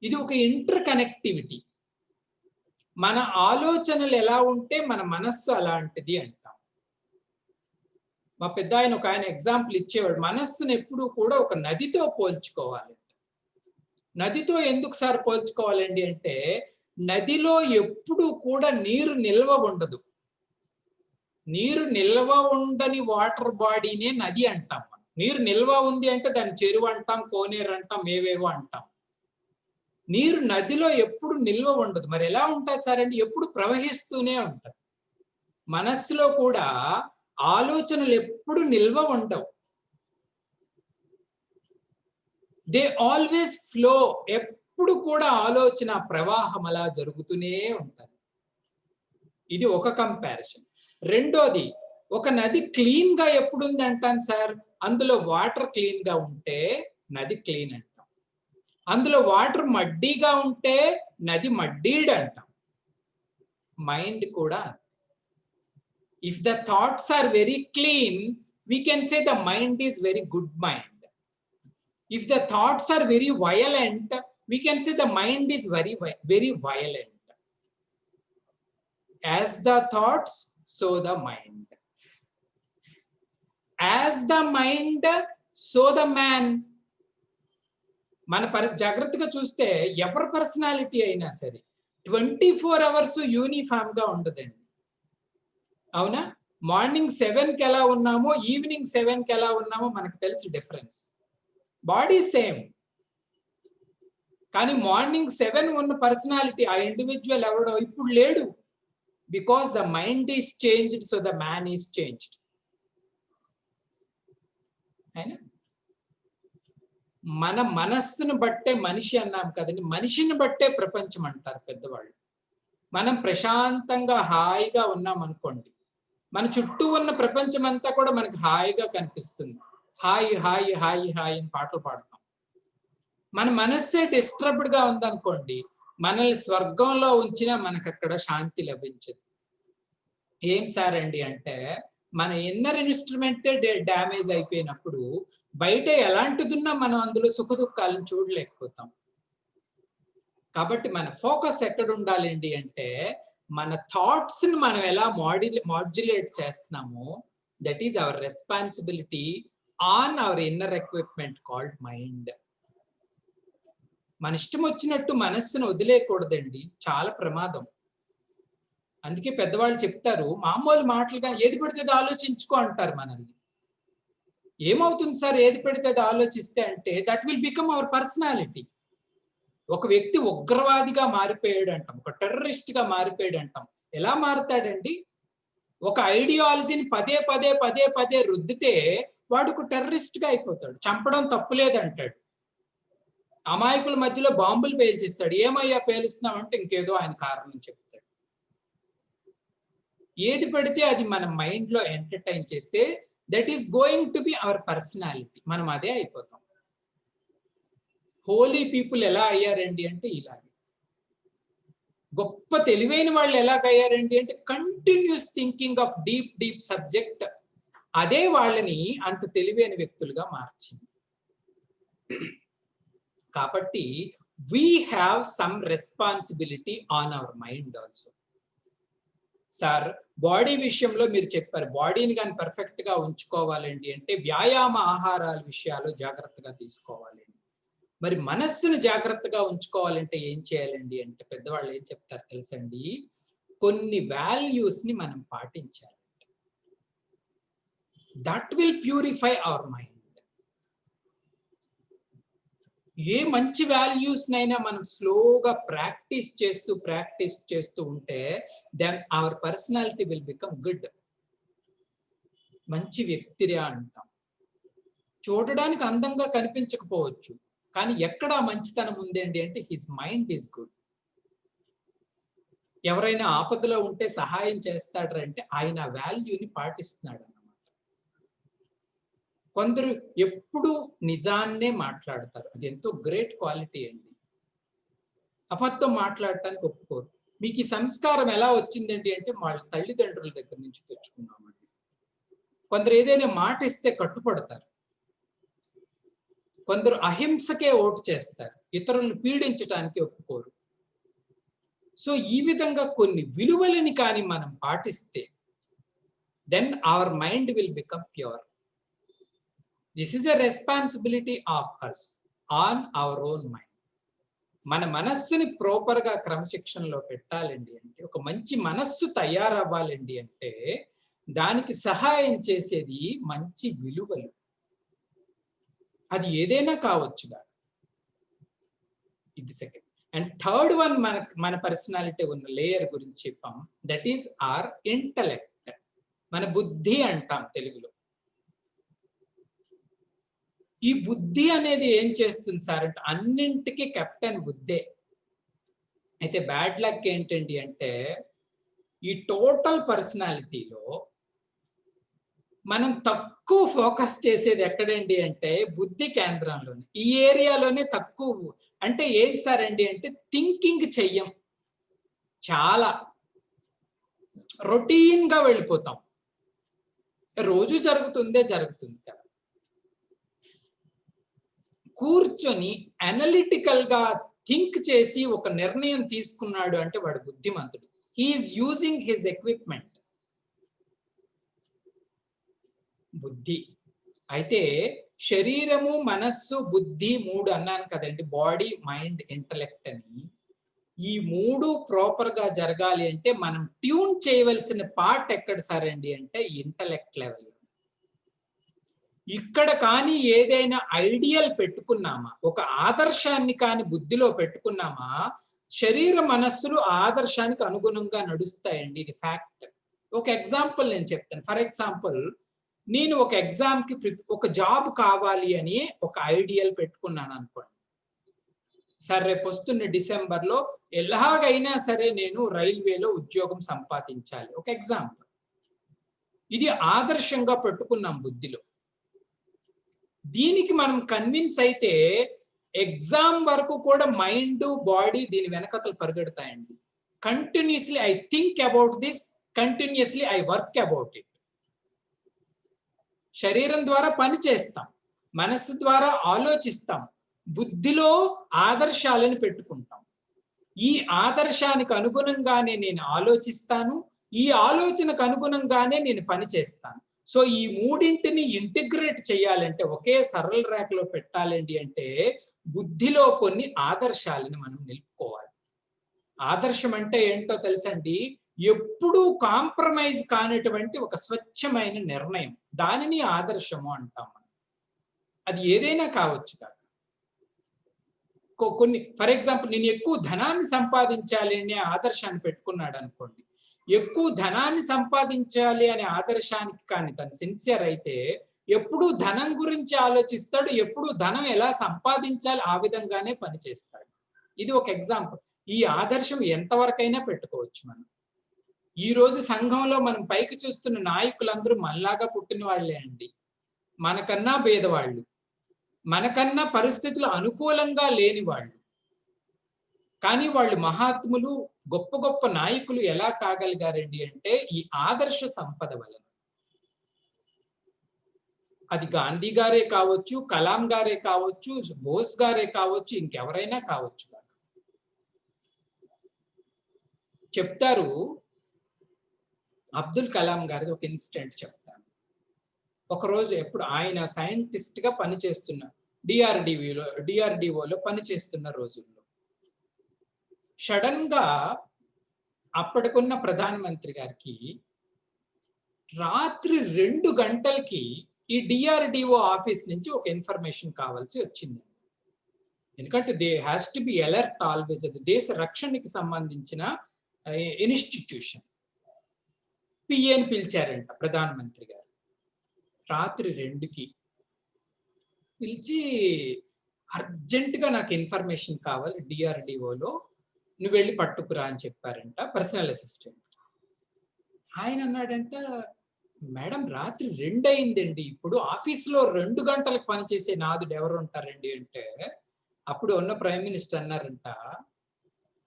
ఇది ఒక ఇంటర్ కనెక్టివిటీ. మన ఆలోచనలు ఎలా ఉంటే మన మనస్సు అలాంటిది అంటాం. మా పెద్ద ఆయన ఒక ఆయన ఎగ్జాంపుల్ ఇచ్చేవాడు, మనస్సును ఎప్పుడూ కూడా ఒక నదితో పోల్చుకోవాలి. నదితో ఎందుకు సార్ పోల్చుకోవాలండి అంటే, నదిలో ఎప్పుడు కూడా నీరు నిల్వ ఉండదు. నీరు నిల్వ ఉండని వాటర్ బాడీనే నది అంటాం. నీరు నిల్వ ఉంది అంటే దాన్ని చెరువు అంటాం, కోనేరు అంటాం, ఏవేవో అంటాం. నీరు నదిలో ఎప్పుడు నిల్వ ఉండదు. మరి ఎలా ఉంటుంది సార్ అంటే ఎప్పుడు ప్రవహిస్తూనే ఉంటుంది. మనస్సులో కూడా ఆలోచనలు ఎప్పుడు నిల్వ ఉండవు. They always flow. ఎప్పుడు కూడా ఆలోచన ప్రవాహం అలా జరుగుతూనే ఉంటుంది. ఇది ఒక కంపారిజన్. రెండోది, ఒక నది క్లీన్ గా ఎప్పుడు ఉంది అంటాం సార్, అందులో వాటర్ క్లీన్ గా ఉంటే నది క్లీన్ అంటాం. అందులో వాటర్ మడ్డీగా ఉంటే నది మడ్డీడ్ అంటాం. మైండ్ కూడా, if the thoughts are very clean, we can say the mind is very good mind. If the thoughts are very violent, we can say the mind is very violent. As the thoughts, so the mind. As the mind, so the man. మన జాగ్రత్తగా చూస్తే ఎవరి పర్సనాలిటీ అయినా సరే 24 hours యూనిఫామ్ గా ఉండదండి. అవునా? మార్నింగ్ 7కి ఎలా ఉన్నామో ఈవినింగ్ 7కి ఎలా ఉన్నామో మనకు తెలుసు డిఫరెన్స్. బాడీ సేమ్, కానీ మార్నింగ్ 7 ఉన్న పర్సనాలిటీ ఆ ఇండివిజువల్ ఎవడో ఇప్పుడు లేడు. Because the mind is changed, so the man is changed. అయినా మన మనస్సును బట్టే మనిషి అన్నాం కదండి, మనిషిని బట్టే ప్రపంచం అంటారు పెద్దవాళ్ళు. మనం ప్రశాంతంగా హాయిగా ఉన్నాం అనుకోండి, మన చుట్టూ ఉన్న ప్రపంచం అంతా కూడా మనకి హాయిగా కనిపిస్తుంది. హాయి హాయి హాయి హాయి అని పాటలు పాడతాం. మన మనస్సే డిస్టర్బ్డ్ గా ఉందనుకోండి, మనల్ని స్వర్గంలో ఉంచినా మనకు అక్కడ శాంతి లభించదు. ఏం సార్ అండి అంటే, మన ఇన్నర్ ఇన్స్ట్రుమెంటే డ్యామేజ్ అయిపోయినప్పుడు బయట ఎలాంటిదున్నా మనం అందులో సుఖ దుఃఖాలను చూడలేకపోతాం. కాబట్టి మన ఫోకస్ ఎక్కడ ఉండాలండి అంటే, మన థాట్స్ ని మనం ఎలా మాడ్యులేట్ చేస్తున్నామో, that is our responsibility on hour inner equipment called mind. మన ఇష్టం వచ్చినట్టు మనస్సును వదిలేయకూడదండి, చాలా ప్రమాదం. అందుకే పెద్దవాళ్ళు చెప్తారు, మామూలు మాటలుగా ఏది పడితే అది ఆలోచించుకో అంటారు మనల్ని. ఏమవుతుంది సార్ ఏది పడితే అది ఆలోచిస్తే అంటే, that will become hour personality. ఒక వ్యక్తి ఉగ్రవాదిగా మారిపోయాడు అంటాం, ఒక టెర్రరిస్ట్ గా మారిపోయాడు అంటాం. ఎలా మారుతాడండి? ఒక ఐడియాలజీని పదే పదే పదే పదే రుద్దితే వాడు టెర్రరిస్ట్ గా అయిపోతాడు. చంపడం తప్పులేదంటాడు. అమాయకుల మధ్యలో బాంబులు పేల్చిస్తాడు. ఏమయ్యా పేలుస్తున్నావు అంటే ఇంకేదో ఆయన కారణం చెప్తాడు. ఏది పడితే అది మన మైండ్ లో ఎంటర్టైన్ చేస్తే that is going to be our personality. మనం అదే అయిపోతాం. హోలీ పీపుల్ ఎలా అయ్యారండి అంటే ఇలాగే. గొప్ప తెలివైన వాళ్ళు ఎలాగయ్యారండి అంటే continuous thinking of deep subject అదే వాళ్ళని అంత తెలివైన వ్యక్తులుగా మార్చింది. కాబట్టి we have some responsibility on our mind also. Sir body విషయంలో మీరు చెప్పారు బాడీని కానీ పర్ఫెక్ట్ గా ఉంచుకోవాలండి అంటే వ్యాయామ ఆహారాల విషయాలు జాగ్రత్తగా తీసుకోవాలి. మరి మనస్సును జాగ్రత్తగా ఉంచుకోవాలంటే ఏం చేయాలండి అంటే పెద్దవాళ్ళు ఏం చెప్తారు తెలుసండి, కొన్ని వాల్యూస్ ని మనం పాటించాలి. That will purify our mind. ఏ మంచి వాల్యూస్ నైనా మనం స్లోగా ప్రాక్టీస్ చేస్తూ ఉంటే then our personality will become good. మంచి వ్యక్తిరా అంటాం. చూడడానికి అందంగా కనిపించకపోవచ్చు, కానీ ఎక్కడ మంచితనం ఉందండి అంటే హిస్ మైండ్ ఈజ్ గుడ్. ఎవరైనా ఆపదలో ఉంటే సహాయం చేస్తాడంటే ఆయన వాల్యూని పాటిస్తున్నాడు అన్నమాట. కొందరు ఎప్పుడు నిజాన్నే మాట్లాడతారు, అది ఎంతో గ్రేట్ క్వాలిటీ అండి. అబద్ధం మాట్లాడటానికి ఒప్పుకోరు. మీకు ఈ సంస్కారం ఎలా వచ్చిందండి అంటే వాళ్ళ తల్లిదండ్రుల దగ్గర నుంచి తెచ్చుకున్నామండి. కొందరు ఏదైనా మాట ఇస్తే కట్టుపడతారు, కొందరు అహింసకే ఓటు చేస్తారు, ఇతరులను పీడించడానికి ఒప్పుకోరు. సో ఈ విధంగా కొన్ని విలువలని కానీ మనం పాటిస్తే then our mind will become pure. This is a responsibility of us on our own mind. మన మనస్సుని ప్రాపర్ గా క్రమశిక్షణలో పెట్టాలండి అంటే, ఒక మంచి మనస్సు తయారవ్వాలండి అంటే దానికి సహాయం చేసేది మంచి విలువలు. అది ఏదైనా కావచ్చుగా. ఇది సెకండ్. అండ్ థర్డ్ వన్ మన పర్సనాలిటీ ఉన్న లేయర్ గురించి చెప్పాం, దట్ ఈస్ ఆర్ ఇంటలెక్ట్. మన బుద్ధి అంటాం తెలుగులో. ఈ బుద్ధి అనేది ఏం చేస్తుంది సార్ అంటే అన్నింటికి కెప్టెన్ బుద్ధే. అయితే బ్యాడ్ లక్ ఏంటండి అంటే ఈ టోటల్ పర్సనాలిటీలో మనం తక్కువ ఫోకస్ చేసేది ఎక్కడండి అంటే బుద్ధి కేంద్రంలోనే, ఈ ఏరియాలోనే తక్కువ. అంటే ఏంటి సార్ అండి అంటే థింకింగ్ చెయ్యం, చాలా రొటీన్ గా వెళ్ళిపోతాం. రోజు జరుగుతుంది కదా. కూర్చొని అనలిటికల్ గా థింక్ చేసి ఒక నిర్ణయం తీసుకున్నాడు అంటే వాడు బుద్ధిమంతుడు. He is using his equipment. బుద్ధి. అయితే శరీరము, మనస్సు, బుద్ధి మూడు అన్నాను కదండి, బాడీ, మైండ్, ఇంటలెక్ట్ అని. ఈ మూడు ప్రాపర్ గా జరగాలి అంటే మనం ట్యూన్ చేయవలసిన పార్ట్ ఎక్కడ సార్ అండి అంటే ఇంటలెక్ట్ లెవెల్. ఇక్కడ కానీ ఏదైనా ఐడియల్ పెట్టుకున్నామా, ఒక ఆదర్శాన్ని కానీ బుద్ధిలో పెట్టుకున్నామా, శరీర మనస్సులు ఆదర్శానికి అనుగుణంగా నడుస్తాయండి. ఇది ఫ్యాక్ట్. ఒక ఎగ్జాంపుల్ నేను చెప్తాను. ఫర్ ఎగ్జాంపుల్, నేను ఒక ఎగ్జామ్ కి ఒక జాబ్ కావాలి అని ఒక ఐడియల్ పెట్టుకున్నాను అనుకోండి. సరే రేపు వస్తున్న డిసెంబర్లో ఎలాగైనా సరే నేను రైల్వేలో ఉద్యోగం సంపాదించాలి, ఒక ఎగ్జాంపుల్. ఇది ఆదర్శంగా పెట్టుకున్నాం బుద్ధిలో. దీనికి మనం కన్విన్స్ అయితే ఎగ్జామ్ వరకు కూడా మైండ్, బాడీ దీని వెనకతలు పరిగెడతాయండి. Continuously I think about this, continuously I work about it. శరీరం ద్వారా పని చేస్తాం, మనస్సు ద్వారా ఆలోచిస్తాం, బుద్ధిలో ఆదర్శాలను పెట్టుకుంటాం. ఈ ఆదర్శానికి అనుగుణంగానే నేను ఆలోచిస్తాను, ఈ ఆలోచనకు అనుగుణంగానే నేను పని చేస్తాను. సో ఈ మూడింటిని ఇంటిగ్రేట్ చేయాలంటే, ఒకే సరళ రేఖలో పెట్టాలండి అంటే బుద్ధిలో కొన్ని ఆదర్శాలను మనం నిలుపుకోవాలి. ఆదర్శం అంటే ఏంటో తెలుసండి, ఎప్పుడూ కాంప్రమైజ్ కానటువంటి ఒక స్వచ్ఛమైన నిర్ణయం, దానిని ఆదర్శము అంటాం మనం. అది ఏదైనా కావచ్చు కాక. కొన్ని ఫర్ ఎగ్జాంపుల్, నేను ఎక్కువ ధనాన్ని సంపాదించాలి అనే ఆదర్శాన్ని పెట్టుకున్నాడు అనుకోండి. ఎక్కువ ధనాన్ని సంపాదించాలి అనే ఆదర్శానికి కానీ తను సిన్సియర్ అయితే ఎప్పుడు ధనం గురించి ఆలోచిస్తాడు, ఎప్పుడు ధనం ఎలా సంపాదించాలి ఆ విధంగానే పనిచేస్తాడు. ఇది ఒక ఎగ్జాంపుల్. ఈ ఆదర్శం ఎంతవరకైనా పెట్టుకోవచ్చు మనం. ఈ రోజు సంఘంలో మనం పైకి చూస్తున్న నాయకులందరూ మనలాగా పుట్టిన వాళ్ళే అండి. మనకన్నా పేదవాళ్ళు, మనకన్నా పరిస్థితులు అనుకూలంగా లేని వాళ్ళు, కానీ వాళ్ళు మహాత్ములు, గొప్ప గొప్ప నాయకులు ఎలా కాగలిగారండి అంటే ఈ ఆదర్శ సంపద వలన. అది గాంధీ గారే కావచ్చు, కలాం గారే కావచ్చు, బోస్ గారే కావచ్చు, ఇంకెవరైనా కావచ్చు. చెప్తారు, అబ్దుల్ కలాం గారిది ఒక ఇన్సిడెంట్ చెప్తాను. ఒకరోజు ఎప్పుడు ఆయన సైంటిస్ట్ గా పనిచేస్తున్న డిఆర్డిఓలో పనిచేస్తున్న రోజుల్లో సడన్ గా అప్పటికున్న ప్రధానమంత్రి గారికి రాత్రి 2 గంటలకి ఈ డిఆర్డిఓ ఆఫీస్ నుంచి ఒక ఇన్ఫర్మేషన్ కావాల్సి వచ్చింది. ఎందుకంటే they has to be alert always. అది దేశ రక్షణకి సంబంధించిన ఇన్స్టిట్యూషన్. పిఏని పిలిచారంట ప్రధానమంత్రి గారు రాత్రి 2కి పిలిచి, అర్జెంటుగా నాకు ఇన్ఫర్మేషన్ కావాలి డిఆర్డిఓలో, నువ్వు వెళ్ళి పట్టుకురా అని చెప్పారంట పర్సనల్ అసిస్టెంట్. ఆయన అన్నాడంట, మేడం రాత్రి 2 అయిందండి, ఇప్పుడు ఆఫీస్లో 2 గంటలకు పనిచేసే నాదుడు ఎవరు ఉంటారండి అంటే, అప్పుడు ఉన్న ప్రైమ్ మినిస్టర్ అన్నారంట,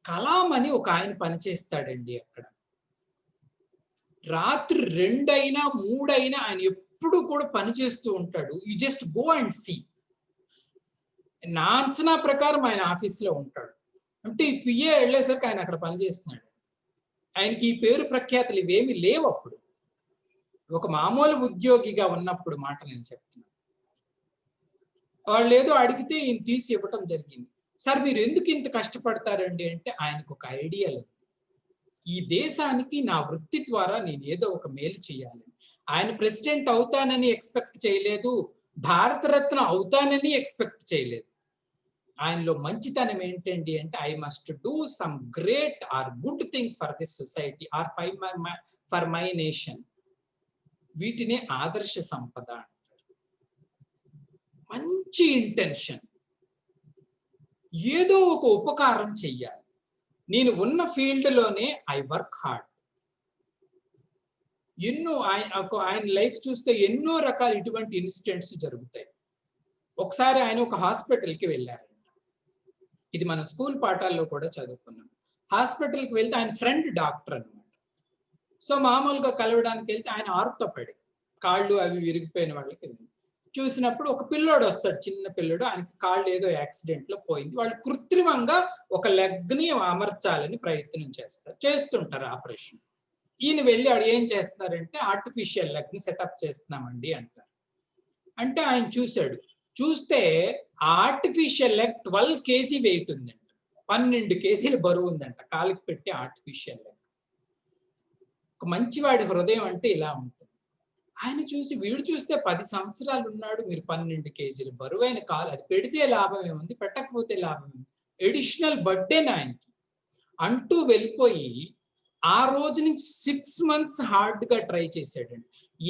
కలాం అని ఒక ఆయన పనిచేస్తాడండి అక్కడ. రాత్రి 2 అయినా 3 అయినా ఆయన ఎప్పుడు కూడా పనిచేస్తూ ఉంటాడు. You just go and see. నా అంచనా ప్రకారం ఆయన ఆఫీస్లో ఉంటాడు. అంటే ఈ పిఏ వెళ్ళేసరికి ఆయన అక్కడ పనిచేస్తున్నాడు. ఆయనకి ఈ పేరు ప్రఖ్యాతులు ఇవేమి లేవు అప్పుడు. ఒక మామూలు ఉద్యోగిగా ఉన్నప్పుడు మాట నేను చెప్తున్నాను. వాళ్ళు ఏదో అడిగితే ఈయన తీసి ఇవ్వటం జరిగింది. సార్ మీరు ఎందుకు ఇంత కష్టపడతారండి అంటే, ఆయనకు ఒక ఐడియా లేదు. ఈ దేశానికి నా వృత్తి ద్వారా నేను ఏదో ఒక మేలు చేయాలి. ఆయన ప్రెసిడెంట్ అవుతానని ఎక్స్పెక్ట్ చేయలేదు, భారతరత్న అవుతానని ఎక్స్పెక్ట్ చేయలేదు. ఆయనలో మంచితనం ఏంటండి అంటే, I must do some great or good thing for this society or for my nation. వీటిని ఆదర్శ సంపద అంటారు. మంచి ఇంటెన్షన్, ఏదో ఒక ఉపకారం చెయ్యాలి. నేను ఉన్న ఫీల్డ్లోనే ఐ వర్క్ హార్డ్. ఎన్నో ఆయన లైఫ్ చూస్తే ఎన్నో రకాల ఇటువంటి ఇన్సిడెంట్స్ జరుగుతాయి. ఒకసారి ఆయన ఒక హాస్పిటల్కి వెళ్ళారంట. ఇది మన స్కూల్ పాఠాల్లో కూడా చదువుకున్నాం. హాస్పిటల్కి వెళ్తే ఆయన ఫ్రెండ్ డాక్టర్ అనమాట. సో మామూలుగా కలవడానికి వెళ్తే ఆయన ఆర్థోపెడిక్, కాళ్ళు అవి విరిగిపోయిన వాళ్ళకి చూసినప్పుడు ఒక పిల్లోడు వస్తాడు, చిన్న పిల్లోడు. ఆయనకి కాళ్ళు ఏదో యాక్సిడెంట్లో పోయింది. వాళ్ళు కృత్రిమంగా ఒక లెగ్ని అమర్చాలని ప్రయత్నం చేస్తుంటారు ఆపరేషన్. ఈయన వెళ్ళి ఆడు ఏం చేస్తున్నారంటే, ఆర్టిఫిషియల్ లెగ్ని సెటప్ చేస్తున్నామండి అంటారు. అంటే ఆయన చూశాడు. చూస్తే ఆ ఆర్టిఫిషియల్ లెగ్ 12 kg వెయిట్ ఉందంట, 12 kg బరువు ఉందంట కాలికి పెట్టి ఆర్టిఫిషియల్ లెగ్. ఒక మంచివాడి హృదయం అంటే ఇలా ఉంటుంది. ఆయన చూసి, వీడు చూస్తే 10 సంవత్సరాలు ఉన్నాడు, మీరు 12 kg బరువైన కాలు, అది పెడితే లాభం ఏముంది, పెట్టకపోతే లాభం ఏముంది, ఎడిషనల్ బర్డెన్ ఆయనకి అంటూ వెళ్ళిపోయి ఆ రోజు నుంచి 6 months హార్డ్గా ట్రై చేశాడండి.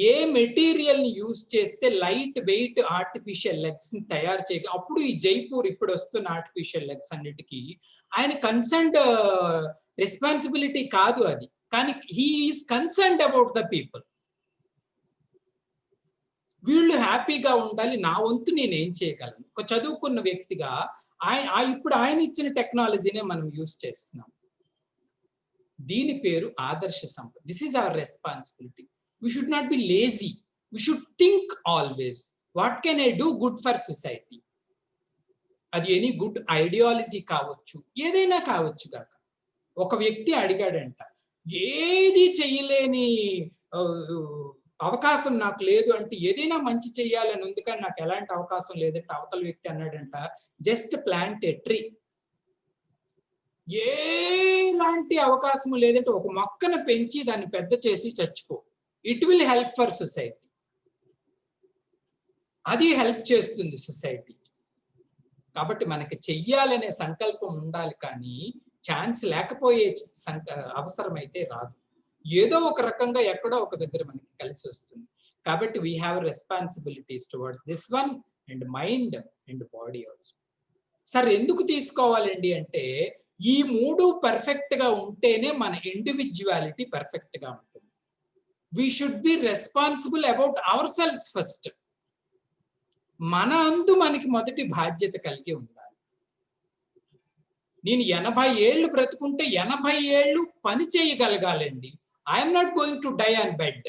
ఏ మెటీరియల్ ని యూజ్ చేస్తే లైట్ వెయిట్ ఆర్టిఫిషియల్ లెగ్స్ ని తయారు చేయగా, అప్పుడు ఈ జైపూర్ ఇప్పుడు వస్తున్న ఆర్టిఫిషియల్ లెగ్స్ అన్నిటికీ ఆయన కన్సర్న్డ్ రెస్పాన్సిబిలిటీ కాదు అది, కానీ he is concerned about the people. వీళ్ళు హ్యాపీగా ఉండాలి, నా వంతు నేను ఏం చేయగలను. ఒక చదువుకున్న వ్యక్తిగా ఇప్పుడు ఆయన ఇచ్చిన టెక్నాలజీనే మనం యూజ్ చేస్తున్నాం. దీని పేరు ఆదర్శ సంపద. This is our responsibility. We should not be lazy. We should think always, what can I do good for society. అది ఎనీ గుడ్ ఐడియాలజీ కావచ్చు, ఏదైనా కావచ్చు కాక. ఒక వ్యక్తి అడిగాడంట, ఏది చెయ్యలేని అవకాశం నాకు లేదు అంటే, ఏదైనా మంచి చెయ్యాలని ఉంది కానీ నాకు ఎలాంటి అవకాశం లేదంటే, అవతల వ్యక్తి అన్నాడంట, జస్ట్ ప్లాంట్ ఏ ట్రీ. ఏలాంటి అవకాశం లేదంటే ఒక మొక్కను పెంచి దాన్ని పెద్ద చేసి చచ్చిపో. It will help for society. అది హెల్ప్ చేస్తుంది సొసైటీకి. కాబట్టి మనకి చెయ్యాలనే సంకల్పం ఉండాలి, కానీ ఛాన్స్ లేకపోయే అవసరమైతే రాదు. ఏదో ఒక రకంగా ఎక్కడో ఒక దగ్గర మనకి కలిసి వస్తుంది. కాబట్టి we have responsibilities towards this one and mind and body also. Sir ఎందుకు తీసుకోవాలండి అంటే, ఈ 3 పర్ఫెక్ట్ గా ఉంటేనే మన ఇండివిజువాలిటీ పర్ఫెక్ట్ గా ఉంటుంది. We should be responsible about ourselves first. మన అందు మనకి మొదటి బాధ్యత కలిగి ఉండాలి. నేను 80 ఏళ్ళు బ్రతుకుంటే 80 ఏళ్ళు పని చేయగలగాలండి. I'm not going to die on bed.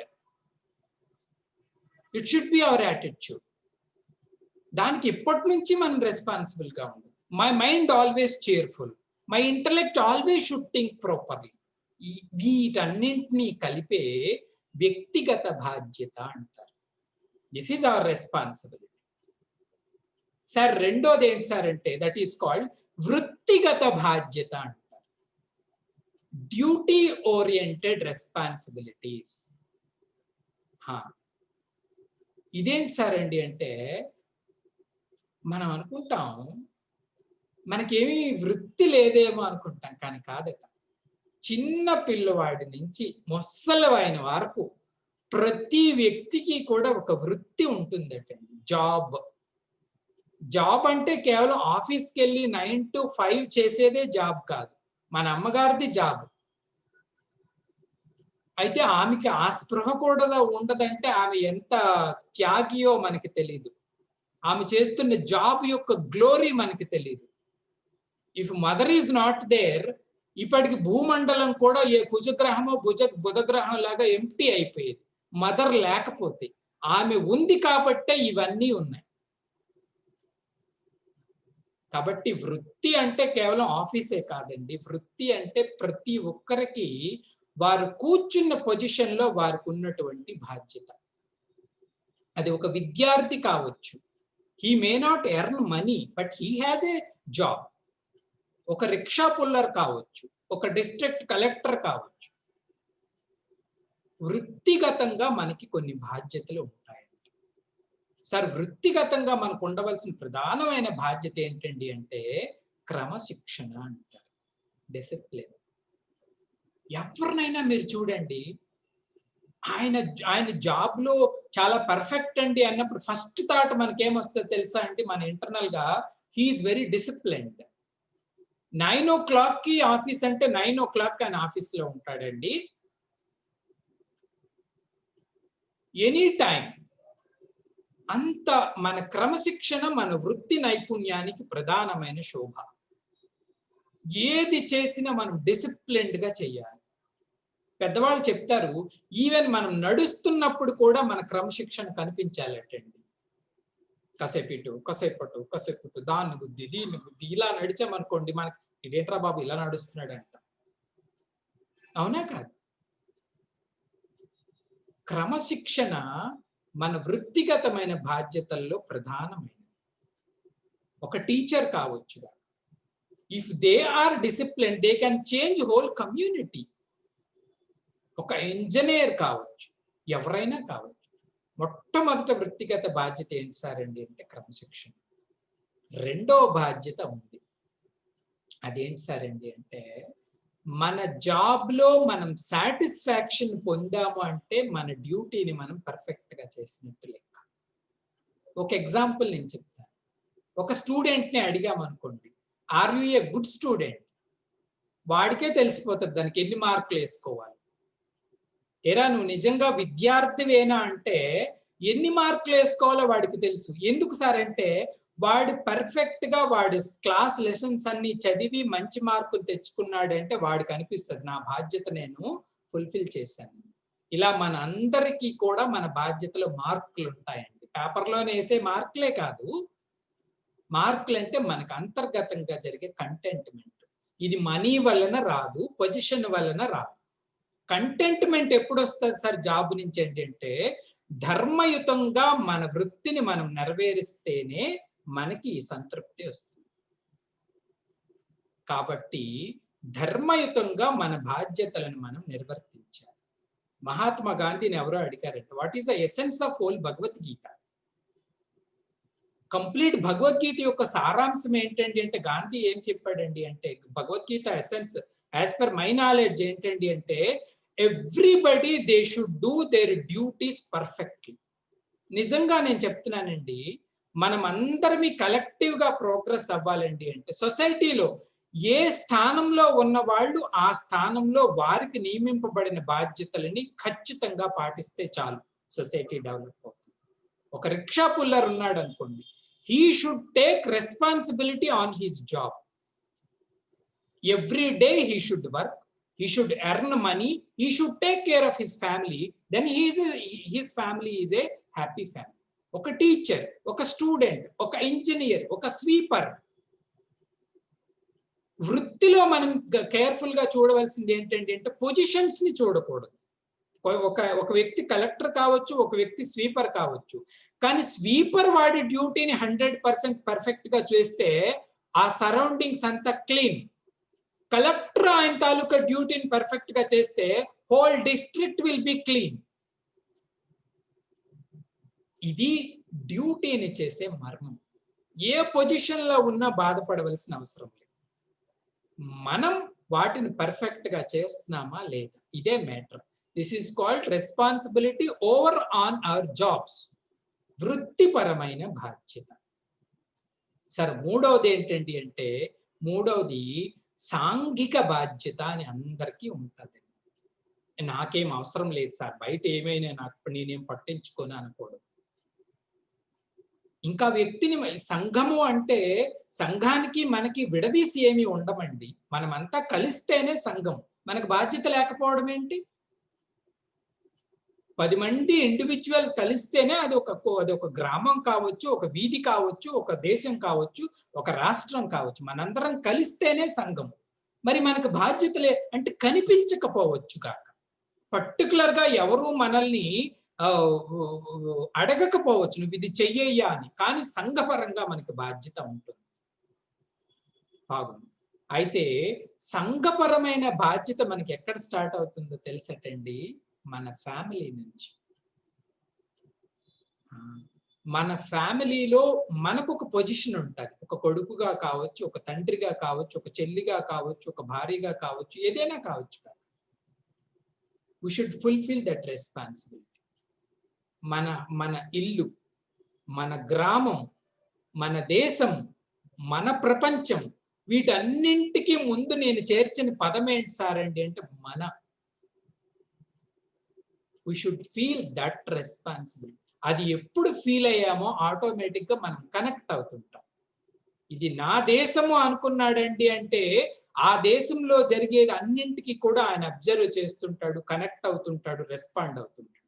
It should be our attitude. దానికి ఇప్పటి నుంచి మనం రెస్పాన్సిబుల్ గా ఉండాలి. My mind always cheerful. My intellect always should think properly. వీటన్నింటినీ కలిపే వ్యక్తిగత బాధ్యత అంటారు. This is our responsibility. Sir రెండోది ఏంటి సార్ అంటే దట్ ఈస్ కాల్డ్ వృత్తిగత బాధ్యత అంటారు. Duty oriented responsibilities. ఇదేంటి సార్ అండి అంటే మనం అనుకుంటాం మనకేమీ వృత్తి లేదేమో అనుకుంటాం, కానీ కాదట. చిన్న పిల్లవాడి నుంచి ముసలివాయన వరకు ప్రతి వ్యక్తికి కూడా ఒక వృత్తి ఉంటుందటండి. జాబ్ అంటే కేవలం ఆఫీస్కి వెళ్ళి 9 to 5 చేసేదే జాబ్ కాదు. మన అమ్మగారిది జాబ్. అయితే ఆమెకి ఆ స్పృహ కూడా ఉండదంటే ఆమె ఎంత త్యాగియో మనకి తెలీదు. ఆమె చేస్తున్న జాబ్ యొక్క గ్లోరీ మనకి తెలియదు. If mother is not there, ఇప్పటికి భూమండలం కూడా ఏ కుజగ్రహమో బుధగ్రహం లాగా ఎంప్టీ అయిపోయేది మదర్ లేకపోతే. ఆమె ఉంది కాబట్టే ఇవన్నీ ఉన్నాయి. కాబట్టి వృత్తి అంటే కేవలం ఆఫీసే కాదండి. వృత్తి అంటే ప్రతి ఒక్కరికి వారు కూర్చున్న పొజిషన్ లో వారికి ఉన్నటువంటి బాధ్యత. అది ఒక విద్యార్థి కావచ్చు. He may not earn money but he has a job. ఒక రిక్షా పుల్లర్ కావచ్చు, ఒక డిస్ట్రిక్ట్ కలెక్టర్ కావచ్చు. వృత్తిగతంగా మనకి కొన్ని బాధ్యతలు ఉంటాయండి. సార్ వృత్తిగతంగా మనకు ఉండవలసిన ప్రధానమైన బాధ్యత ఏంటండి అంటే క్రమశిక్షణ అంటారు, డిసిప్లిన్. ఎవరినైనా మీరు చూడండి, ఆయన జాబ్ లో చాలా పర్ఫెక్ట్ అండి అన్నప్పుడు ఫస్ట్ థాట్ మనకేమొస్తుంది తెలుసా అండి? మన ఇంటర్నల్ గా హీఈస్ వెరీ డిసిప్లిన్డ్. 9 o'clock కి ఆఫీస్ అంటే 9 o'clock ఆయన ఆఫీస్ లో ఉంటాడండి. Any time. అంత మన క్రమశిక్షణ మన వృత్తి నైపుణ్యానికి ప్రధానమైన శోభ. ఏది చేసినా మనం డిసిప్లిన్డ్ గా చేయాలి. పెద్దవాళ్ళు చెప్తారు, ఈవెన్ మనం నడుస్తున్నప్పుడు కూడా మన క్రమశిక్షణ కనిపించాలటండి. కాసేపు ఇటు, కాసేపు దాన్ని బుద్ధి దీన్ని బుద్ధి ఇలా నడిచామనుకోండి, మనకి ఇదేంట్రా బాబు ఇలా నడుస్తున్నాడు అంట. అవునా కాదు? క్రమశిక్షణ మన వృత్తిగతమైన బాధ్యతల్లో ప్రధానమైనది. ఒక టీచర్ కావచ్చు, if they are discipline they can change whole community. ఒక ఇంజనీర్ కావచ్చు, ఎవరైనా కావచ్చు. మొట్టమొదట వృత్తిగత బాధ్యత ఏంటి సార్ అండి అంటే క్రమశిక్షణ. రెండో బాధ్యత ఉంది, అదేంటి సార్ అండి అంటే మన జాబ్ లో మనం సాటిస్ఫాక్షన్ పొందాము అంటే మన డ్యూటీని మనం పర్ఫెక్ట్ గా చేసినట్టు లెక్క. ఒక ఎగ్జాంపుల్ నేను చెప్తాను. ఒక స్టూడెంట్ ని అడిగామనుకోండి, are you a good student? వాడికే తెలిసిపోతుంది దానికి ఎన్ని మార్కులు వేసుకోవాలి. ఏరా నువ్వు నిజంగా విద్యార్థివేనా అంటే ఎన్ని మార్కులు వేసుకోవాలో వాడికి తెలుసు. ఎందుకు సార్ అంటే వాడు పర్ఫెక్ట్ గా వాడు క్లాస్ లెసన్స్ అన్ని చదివి మంచి మార్కులు తెచ్చుకున్నాడు అంటే వాడికి అనిపిస్తుంది నా బాధ్యత నేను ఫుల్ఫిల్ చేశాను. ఇలా మన అందరికీ కూడా మన బాధ్యతలో మార్కులు ఉంటాయండి. పేపర్లోనే వేసే మార్కులే కాదు, మార్కులు అంటే మనకు అంతర్గతంగా జరిగే కంటెంట్మెంట్. ఇది మనీ వలన రాదు, పొజిషన్ వలన రాదు. కంటెంట్మెంట్ ఎప్పుడు వస్తుంది సార్ జాబ్ నుంచి ఏంటంటే ధర్మయుతంగా మన వృత్తిని మనం నెరవేరిస్తేనే మనకి సంతృప్తి వస్తుంది. కాబట్టి ధర్మయుతంగా మన బాధ్యతలను మనం నిర్వర్తించాలి. మహాత్మా గాంధీని ఎవరో అడిగారంట, what is the essence of whole Bhagavadgita? Complete Bhagavadgita యొక్క సారాంశం ఏంటండి అంటే గాంధీ ఏం చెప్పాడండి అంటే Bhagavadgita essence as per my knowledge ఏంటండి అంటే everybody they should do their duties perfectly. నిజంగా నేను చెప్తున్నానండి, మనం అందరమీ కలెక్టివ్ గా ప్రోగ్రెస్ అవ్వాలండి అంటే సొసైటీలో ఏ స్థానంలో ఉన్న వాళ్ళు ఆ స్థానంలో వారికి నియమింపబడిన బాధ్యతలని ఖచ్చితంగా పాటిస్తే చాలు, సొసైటీ డెవలప్ అవుతుంది. ఒక రిక్షా పుల్లర్ ఉన్నాడు అనుకోండి, he should take responsibility on his job. Every day he should work, he should earn money, he should take care of his family, then his family is a happy family. ఒక టీచర్, ఒక స్టూడెంట్, ఒక ఇంజనీర్, ఒక స్వీపర్, వృత్తిలో మనం కేర్ఫుల్ గా చూడవలసింది ఏంటంటే పొజిషన్స్ ని చూడకూడదు. ఒక వ్యక్తి కలెక్టర్ కావచ్చు, ఒక వ్యక్తి స్వీపర్ కావచ్చు, కానీ స్వీపర్ వాడి డ్యూటీని 100% పర్ఫెక్ట్ గా చేస్తే ఆ సరౌండింగ్స్ అంతా క్లీన్. కలెక్టర్ ఆయన తాలూకా డ్యూటీని పర్ఫెక్ట్ గా చేస్తే whole district will be clean. ఇది డ్యూటీని చేసే మర్మం. ఏ పొజిషన్ లో ఉన్నా బాధపడవలసిన అవసరం లేదు. మనం వాటిని పర్ఫెక్ట్ గా చేస్తున్నామా లేదా, ఇదే matter. This is called responsibility over on our jobs. వృత్తిపరమైన బాధ్యత. సార్ మూడవది ఏంటండి అంటే, మూడవది సాంఘిక బాధ్యత అని అందరికీ ఉంటుంది. నాకేం అవసరం లేదు సార్, బయట ఏమైనా నాకు నేనేం పట్టించుకొని అనకూడదు. ఇంకా వ్యక్తిని, సంఘము అంటే సంఘానికి మనకి విడదీసి ఏమి ఉండమండి. మనమంతా కలిస్తేనే సంఘం. మనకు బాధ్యత లేకపోవడం ఏంటి? 10 మంది ఇండివిజువల్ కలిస్తేనే అది ఒక గ్రామం కావచ్చు, ఒక వీధి కావచ్చు, ఒక దేశం కావచ్చు, ఒక రాష్ట్రం కావచ్చు. మనందరం కలిస్తేనే సంఘం. మరి మనకు బాధ్యతలే అంటే కనిపించకపోవచ్చు కాక, పర్టికులర్ గా ఎవరు మనల్ని అడగకపోవచ్చు నువ్వు ఇది చెయ్యయ్యా అని, కానీ సంఘపరంగా మనకి బాధ్యత ఉంటుంది. బాగుంది. అయితే సంఘపరమైన బాధ్యత మనకి ఎక్కడ స్టార్ట్ అవుతుందో తెలుసటండి? మన ఫ్యామిలీ నుంచి. మన ఫ్యామిలీలో మనకు ఒక పొజిషన్ ఉంటుంది. ఒక కొడుకుగా కావచ్చు, ఒక తండ్రిగా కావచ్చు, ఒక చెల్లిగా కావచ్చు, ఒక భార్యగా కావచ్చు, ఏదైనా కావచ్చు. we should fulfill that responsibility. మన ఇల్లు, మన గ్రామం, మన దేశం, మన ప్రపంచం, వీటన్నింటికి ముందు నేను చేర్చిన పదం ఏంటి సార్ అంటే మన. we should feel that responsibility. అది ఎప్పుడు ఫీల్ అయ్యామో ఆటోమేటిక్ గా మనం కనెక్ట్ అవుతుంటాం. ఇది నా దేశము అనుకున్నాడండి అంటే ఆ దేశంలో జరిగేది అన్నింటికి కూడా ఆయన అబ్జర్వ్ చేస్తుంటాడు, కనెక్ట్ అవుతుంటాడు, రెస్పాండ్ అవుతుంటాడు.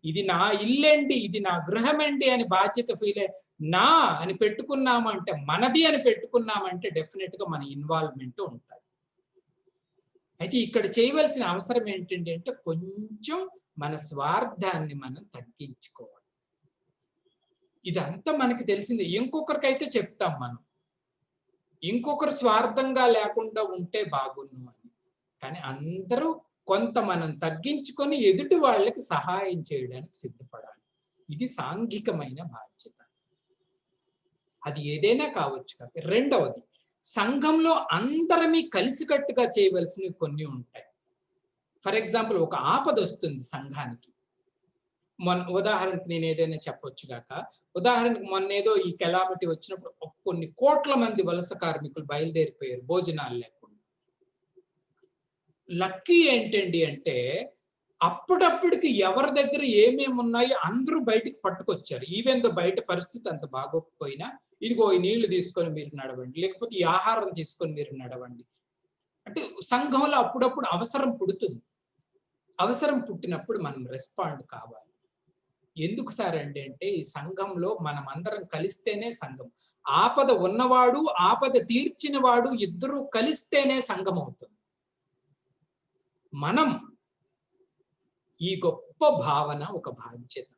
ఇది నా ఇల్లండి, ఇది నా గృహమండి అని బాధ్యత ఫీల్ నా అని పెట్టుకున్నామంటే, మనది అని పెట్టుకున్నామంటే డెఫినెట్ గా మన ఇన్వాల్వ్మెంట్ ఉంటుంది. అయితే ఇక్కడ చేయవలసిన అవసరం ఏంటంటే కొంచెం మన స్వార్థాన్ని మనం తగ్గించుకోవాలి. ఇదంతా మనకి తెలిసింది. ఇంకొకరికైతే చెప్తాం మనం, ఇంకొకరు స్వార్థంగా లేకుండా ఉంటే బాగున్ను అని. కానీ అందరూ కొంత మనం తగ్గించుకొని ఎదుటి వాళ్ళకి సహాయం చేయడానికి సిద్ధపడాలి. ఇది సాంఘికమైన బాధ్యత. అది ఏదైనా కావచ్చు. కాబట్టి రెండవది, సంఘంలో అందరమీ కలిసికట్టుగా చేయవలసినవి కొన్ని ఉంటాయి. ఫర్ ఎగ్జాంపుల్, ఒక ఆపద వస్తుంది సంఘానికి. ఉదాహరణకు నేను ఏదైనా చెప్పొచ్చు గాక, ఉదాహరణకు మొన్నేదో ఈ కెలామిటీ వచ్చినప్పుడు కొన్ని కోట్ల మంది వలస కార్మికులు బయలుదేరిపోయారు భోజనాలు లేకుండా. లక్కీ ఏంటండి అంటే అప్పుడప్పటికి ఎవరి దగ్గర ఏమేమి ఉన్నాయో అందరూ బయటకు పట్టుకొచ్చారు. ఈవెన్ దో బయట పరిస్థితి అంత బాగోకపోయినా, ఇదిగో ఈ నీళ్లు తీసుకొని మీరు నడవండి, లేకపోతే ఈ ఆహారం తీసుకొని మీరు నడవండి. అంటే సంఘంలో అప్పుడప్పుడు అవసరం పుడుతుంది. అవసరం పుట్టినప్పుడు మనం రెస్పాండ్ కావాలి. ఎందుకు సార్ అంటే ఈ సంఘంలో మనం అందరం కలిస్తేనే సంఘం. ఆపద ఉన్నవాడు, ఆపద తీర్చిన వాడు ఇద్దరూ కలిస్తేనే సంఘం అవుతుంది. మనం ఈ గొప్ప భావన ఒక బాధ్యత.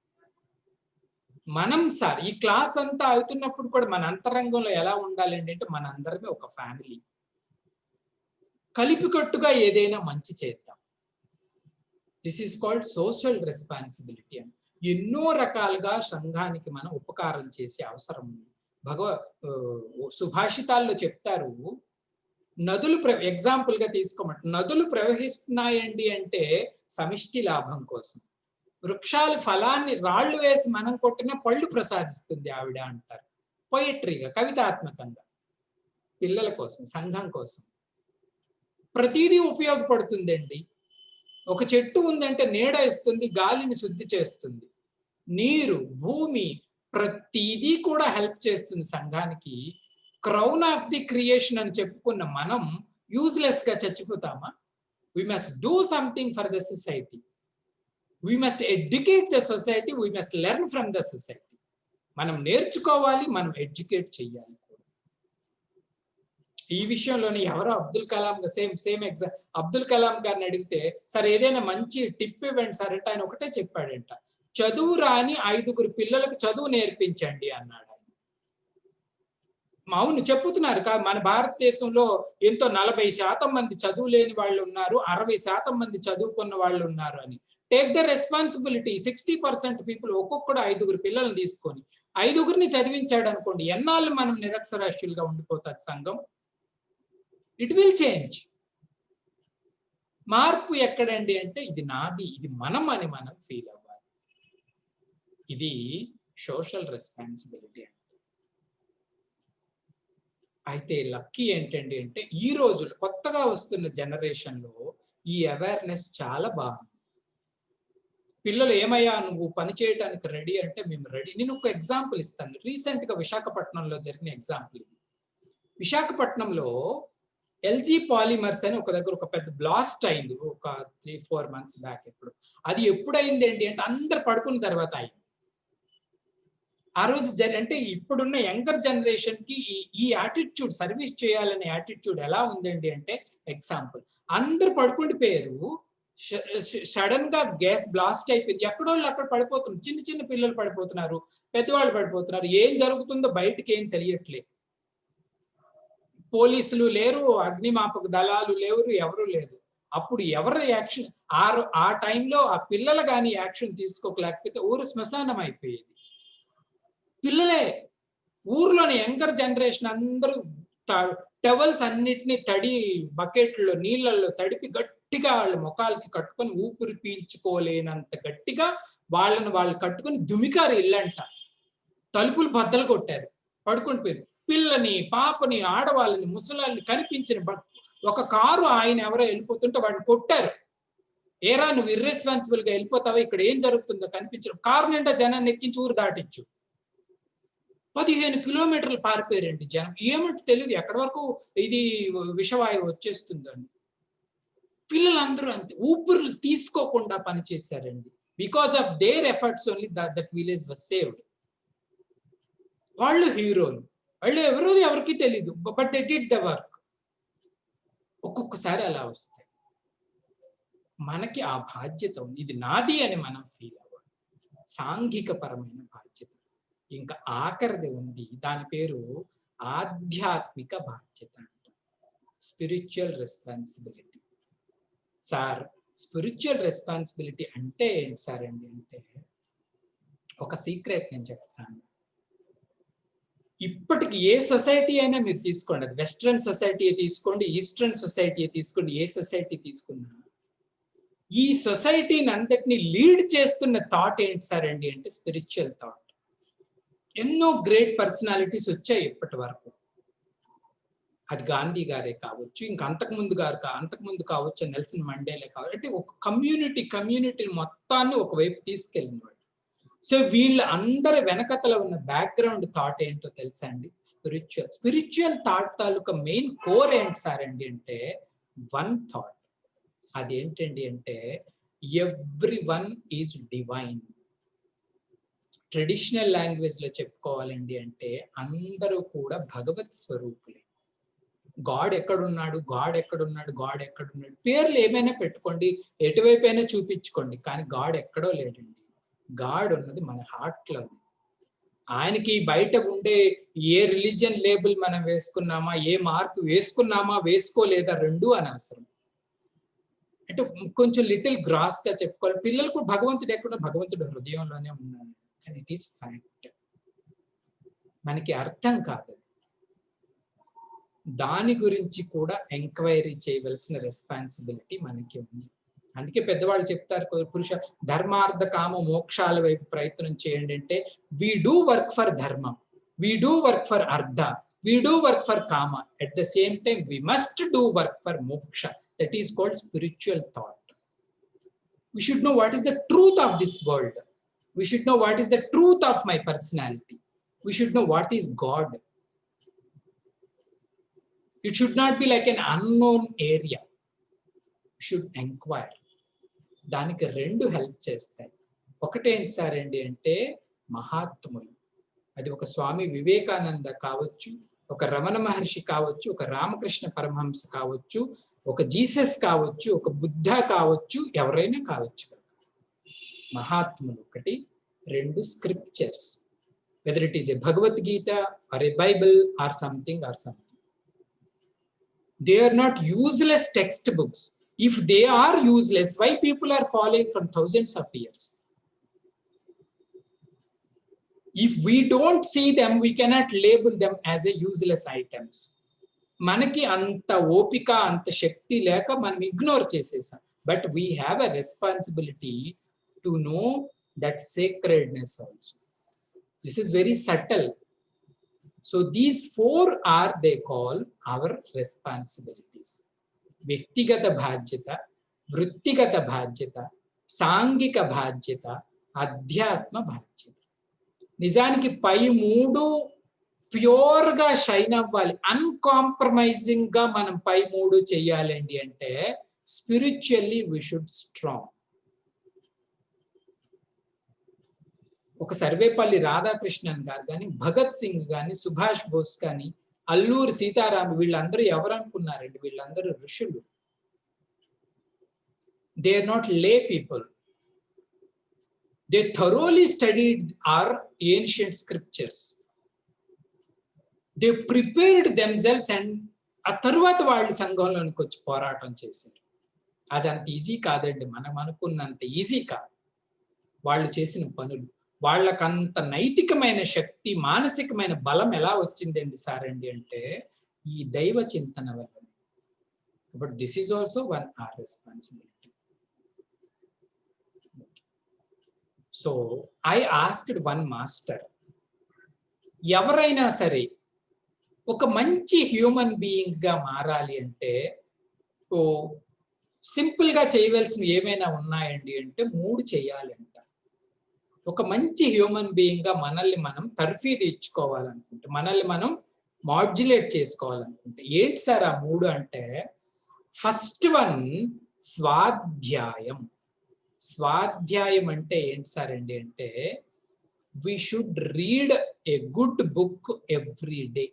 మనం సార్ ఈ క్లాస్ అంతా అవుతున్నప్పుడు కూడా మన అంతరంగంలో ఎలా ఉండాలి అంటే మనందరమే ఒక ఫ్యామిలీ. కలిపికట్టుగా ఏదైనా మంచి చేద్దాం. This is called social responsibility అని. ఎన్నో రకాలుగా సంఘానికి మనం ఉపకారం చేసే అవసరం ఉంది. సుభాషితాల్లో చెప్తారు, నదులు ఎగ్జాంపుల్ గా తీసుకోమంట, నదులు ప్రవహిస్తున్నాయండి అంటే సమిష్టి లాభం కోసం. వృక్షాలు ఫలాన్ని రాళ్లు వేసి మనం కొట్టిన పళ్ళు ప్రసాదిస్తుంది ఆవిడ అంటారు. పొయిట్రీగా, కవితాత్మకంగా, పిల్లల కోసం, సంఘం కోసం. ప్రతిదీ ఉపయోగపడుతుందండి. ఒక చెట్టు ఉందంటే నీడ ఇస్తుంది, గాలిని శుద్ధి చేస్తుంది, నీరు, భూమి, ప్రతిదీ కూడా హెల్ప్ చేస్తుంది సంఘానికి. క్రౌన్ ఆఫ్ ది క్రియేషన్ అని చెప్పుకున్న మనం యూజ్లెస్ గా చచ్చిపోతామా? We must do something for the society. We must educate the society. We must learn from the society. మనం నేర్చుకోవాలి, మనం ఎడ్యుకేట్ చేయాలి. ఈ విషయంలోనే ఎవరో అబ్దుల్ కలాం సేమ్ ఎగ్జామ్ అబ్దుల్ కలాం గారిని అడిగితే, సార్ ఏదైనా మంచి టిప్ ఇవ్వండి సార్ అంటే ఆయన ఒకటే చెప్పాడంట, చదువు రాని 5 పిల్లలకు చదువు నేర్పించండి అన్నాడు. అవును చెప్పుతున్నారు. మన భారతదేశంలో ఎంతో 40% మంది చదువు లేని వాళ్ళు ఉన్నారు, 60% మంది చదువుకున్న వాళ్ళు ఉన్నారు అని. Take the responsibility. 60% పీపుల్ ఒక్కొక్కడు 5 పిల్లల్ని తీసుకొని 5 చదివించాడు అనుకోండి, ఎన్నాళ్ళు మనం నిరక్షరాస్యులుగా ఉండిపోతుంది సంఘం? It will change. మార్పు ఎక్కడండి అంటే ఇది నాది, ఇది మనం అని మనం ఫీల్ అవ్వాలి. ఇది సోషల్ రెస్పాన్సిబిలిటీ. అయితే లక్కీ ఏంటండి అంటే ఈ రోజులు కొత్తగా వస్తున్న జనరేషన్ లో ఈ అవేర్నెస్ చాలా బాగుంది. పిల్లలు ఏమయ్యా నువ్వు పని చేయడానికి రెడీ అంటే మేము రెడీ. నేను ఒక ఎగ్జాంపుల్ ఇస్తాను. రీసెంట్ గా విశాఖపట్నంలో జరిగిన ఎగ్జాంపుల్ ఇది. విశాఖపట్నంలో ఎల్జీ పాలిమర్స్ అని ఒక దగ్గర ఒక పెద్ద బ్లాస్ట్ అయింది ఒక 3-4 months బ్యాక్. అది ఎప్పుడైంది ఏంటి అంటే అందరు పడుకున్న తర్వాత అయింది. ఆ రోజు అంటే ఇప్పుడున్న యంగర్ జనరేషన్ కి ఈ యాటిట్యూడ్, సర్వీస్ చేయాలనే యాటిట్యూడ్ ఎలా ఉందండి అంటే, ఎగ్జాంపుల్ అందరు పడుకుండిపోయారు, సడన్ గా గ్యాస్ బ్లాస్ట్ అయిపోయింది, ఎక్కడోళ్ళు అక్కడ పడిపోతున్నారు, చిన్న చిన్న పిల్లలు పడిపోతున్నారు, పెద్దవాళ్ళు పడిపోతున్నారు, ఏం జరుగుతుందో బయటకి ఏం తెలియట్లేదు. పోలీసులు లేరు, అగ్నిమాపక దళాలు లేరు, ఎవరు లేదు. అప్పుడు ఎవరు యాక్షన్ ఆ టైంలో ఆ పిల్లలు కానీ యాక్షన్ తీసుకోలేకపోతే ఊరు శ్మశానం అయిపోయేది. పిల్లలే ఊర్లోని యంగర్ జనరేషన్ అందరూ టవల్స్ అన్నిటినీ బకెట్లో నీళ్ళల్లో తడిపి గట్టిగా వాళ్ళ ముఖాలకి కట్టుకొని ఊపిరి పీల్చుకోలేనంత గట్టిగా వాళ్ళు కట్టుకొని దుమికారు ఇల్లంట. తలుపులు బద్దలు కొట్టారు, పడుకుని పోయారు. పిల్లని, పాపని, ఆడవాళ్ళని, ముసలాళ్ళని కనిపించిన ఒక కారు ఆయన ఎవరో వెళ్ళిపోతుంటే వాడిని కొట్టారు. ఏరా నువ్వు ఇర్రెస్పాన్సిబుల్ గా వెళ్ళిపోతావా, ఇక్కడ ఏం జరుగుతుందో కనిపించడం. కారు నిండా జనాన్ని ఎక్కించి ఊరు దాటించు. 15 కిలోమీటర్లు పారిపోయారండి జనం. ఏమిటి తెలియదు ఎక్కడి వరకు ఇది విషవాయువు వచ్చేస్తుందని. పిల్లలందరూ అంతే ఊపిరులు తీసుకోకుండా పనిచేశారండి. Because of their efforts only that village was saved. వాళ్ళు హీరోలు, వాళ్ళు ఎవరికి తెలియదు, but they did the work. ఒక్కొక్కసారి అలా వస్తాయి. మనకి ఆ బాధ్యత ఉంది, ఇది నాది అని మనం ఫీల్ అవ్వాలి. సాంఘిక పరమైన బాధ్యత. ఇంకా ఆఖరిది ఉంది, దాని పేరు ఆధ్యాత్మిక బాధ్యత అంట, spiritual responsibility. Sir spiritual responsibility అంటే ఏంటి సార్ అండి అంటే, ఒక సీక్రెట్ నేను చెప్తాను. ఇప్పటికి ఏ సొసైటీ అయినా మీరు తీసుకోండి, అది వెస్ట్రన్ సొసైటీ తీసుకోండి, ఈస్టర్న్ సొసైటీ తీసుకోండి, ఏ సొసైటీ తీసుకున్నా ఈ సొసైటీని అంతటిని లీడ్ చేస్తున్న థాట్ ఏంటి సార్ అండి అంటే స్పిరిచువల్ థాట్. ఎన్నో గ్రేట్ పర్సనాలిటీస్ వచ్చాయి ఇప్పటి వరకు. అది గాంధీ గారే కావచ్చు, ఇంకా అంతకుముందు కావచ్చు నెల్సన్ మండేలే కావచ్చు. అంటే ఒక కమ్యూనిటీ మొత్తాన్ని ఒకవైపు తీసుకెళ్ళిన. సో వీళ్ళ అందరి వెనకతల ఉన్న బ్యాక్గ్రౌండ్ థాట్ ఏంటో తెలుసా అండి? స్పిరిచువల్ థాట్ తాలూకా మెయిన్ కోర్ ఏంటి సార్ అండి అంటే వన్ థాట్. అదేంటండి అంటే every one is divine. Traditional language లో చెప్పుకోవాలండి అంటే అందరూ కూడా భగవత్ స్వరూపులే. గాడ్ ఎక్కడున్నాడు, పేర్లు ఏమైనా పెట్టుకోండి, ఎటువైపు అయినా చూపించుకోండి, కానీ గాడ్ ఎక్కడో లేడండి. గాడ్ ఉన్నది మన హార్ట్ లో. ఆయనకి బయట ఉండే ఏ రిలీజియన్ లేబుల్ మనం వేసుకున్నామా, ఏ మార్క్ వేసుకున్నామా, వేసుకోలేదా, రెండు అనవసరం. అంటే కొంచెం లిటిల్ గ్రాస్ గా చెప్పుకోవాలి. పిల్లలకు భగవంతుడు ఎక్కడ, భగవంతుడు హృదయంలోనే ఉన్నాడు. కానీ ఇట్ ఈస్ ఫ్యాక్ట్. మనకి అర్థం కాదు. దాని గురించి కూడా ఎంక్వైరీ చేయవలసిన రెస్పాన్సిబిలిటీ మనకి ఉంది. అందుకే పెద్దవాళ్ళు చెప్తారు, పురుష ధర్మార్థ కామ మోక్షాల వైపు ప్రయత్నం చేయండి అంటే, వి డూ వర్క్ ఫర్ ధర్మం, వి do work for artha, we do work for kama, at the same time we must do work for moksha. That is called spiritual thought. We should know what is the truth of this world. We should know what is the truth of my personality. We should know what is God. It should not be like an unknown area, should enquire. దానికి రెండు హెల్ప్ చేస్తాయి. ఒకటేంటి సార్ అండి అంటే మహాత్ములు. అది ఒక స్వామి వివేకానంద కావచ్చు, ఒక రమణ మహర్షి కావచ్చు, ఒక రామకృష్ణ పరమహంస కావచ్చు, ఒక జీసస్ కావచ్చు, ఒక బుద్ధ కావచ్చు, ఎవరైనా కావచ్చు. మహాత్ములు ఒకటి. రెండు scriptures, whether it is a Bhagavad Gita or a Bible or something or something. They are not useless textbooks. If they are useless, why people are following from thousands of years? If we don't see them, we cannot label them as a useless items. మనకి అంత ఓపిక అంత శక్తి లేక మనం ఇగ్నోర్ చేసేసాం. But we have a responsibility to know that sacredness also. This is very subtle. So these four are they call our responsibilities. వ్యక్తిగత బాధ్యత, వృత్తిగత బాధ్యత, సాంఘిక బాధ్యత, అధ్యాత్మ బాధ్యత. నిజానికి పై మూడు ప్యూర్ గా షైన్ అవ్వాలి, అన్కాంప్రమైజింగ్ గా మనం పై మూడు చెయ్యాలండి అంటే స్పిరిచువల్లీ వి షుడ్ స్ట్రాంగ్. ఒక సర్వేపల్లి రాధాకృష్ణన్ గారు కానీ, భగత్ సింగ్ కానీ, సుభాష్ బోస్ కానీ, అల్లూరి సీతారాం, వీళ్ళందరూ ఎవరు అనుకున్నారండి? వీళ్ళందరూ ఋషులు. They are not lay people. They thoroughly studied our ancient scriptures. They prepared themselves and ఆ తరువాత వాళ్ళు సంఘంలోనికి వచ్చి పోరాటం చేశారు. అది అంత ఈజీ కాదండి, మనం అనుకున్నంత ఈజీ కాదు వాళ్ళు చేసిన పనులు. వాళ్ళకంత నైతికమైన శక్తి, మానసికమైన బలం ఎలా వచ్చిందండి సార్ అండి అంటే ఈ దైవ చింతన వల్ల. But this is also one or responsibility. So I asked one master, ఎవరైనా సరే ఒక మంచి హ్యూమన్ బీయింగ్ గా మారాలి అంటే సింపుల్ గా చేయవలసినవి ఏమైనా ఉన్నాయండి అంటే 3 చేయాలంట. ఒక మంచి హ్యూమన్ బీయింగ్ గా మనల్ని మనం తర్ఫీదు ఇచ్చుకోవాలనుకుంటే, మనల్ని మనం మాడ్యులేట్ చేసుకోవాలనుకుంటే ఏంటి సార్ ఆ 3 అంటే, ఫస్ట్ వన్ స్వాధ్యాయం. స్వాధ్యాయం అంటే ఏంటి సార్ అండి అంటే we should read a good book every day.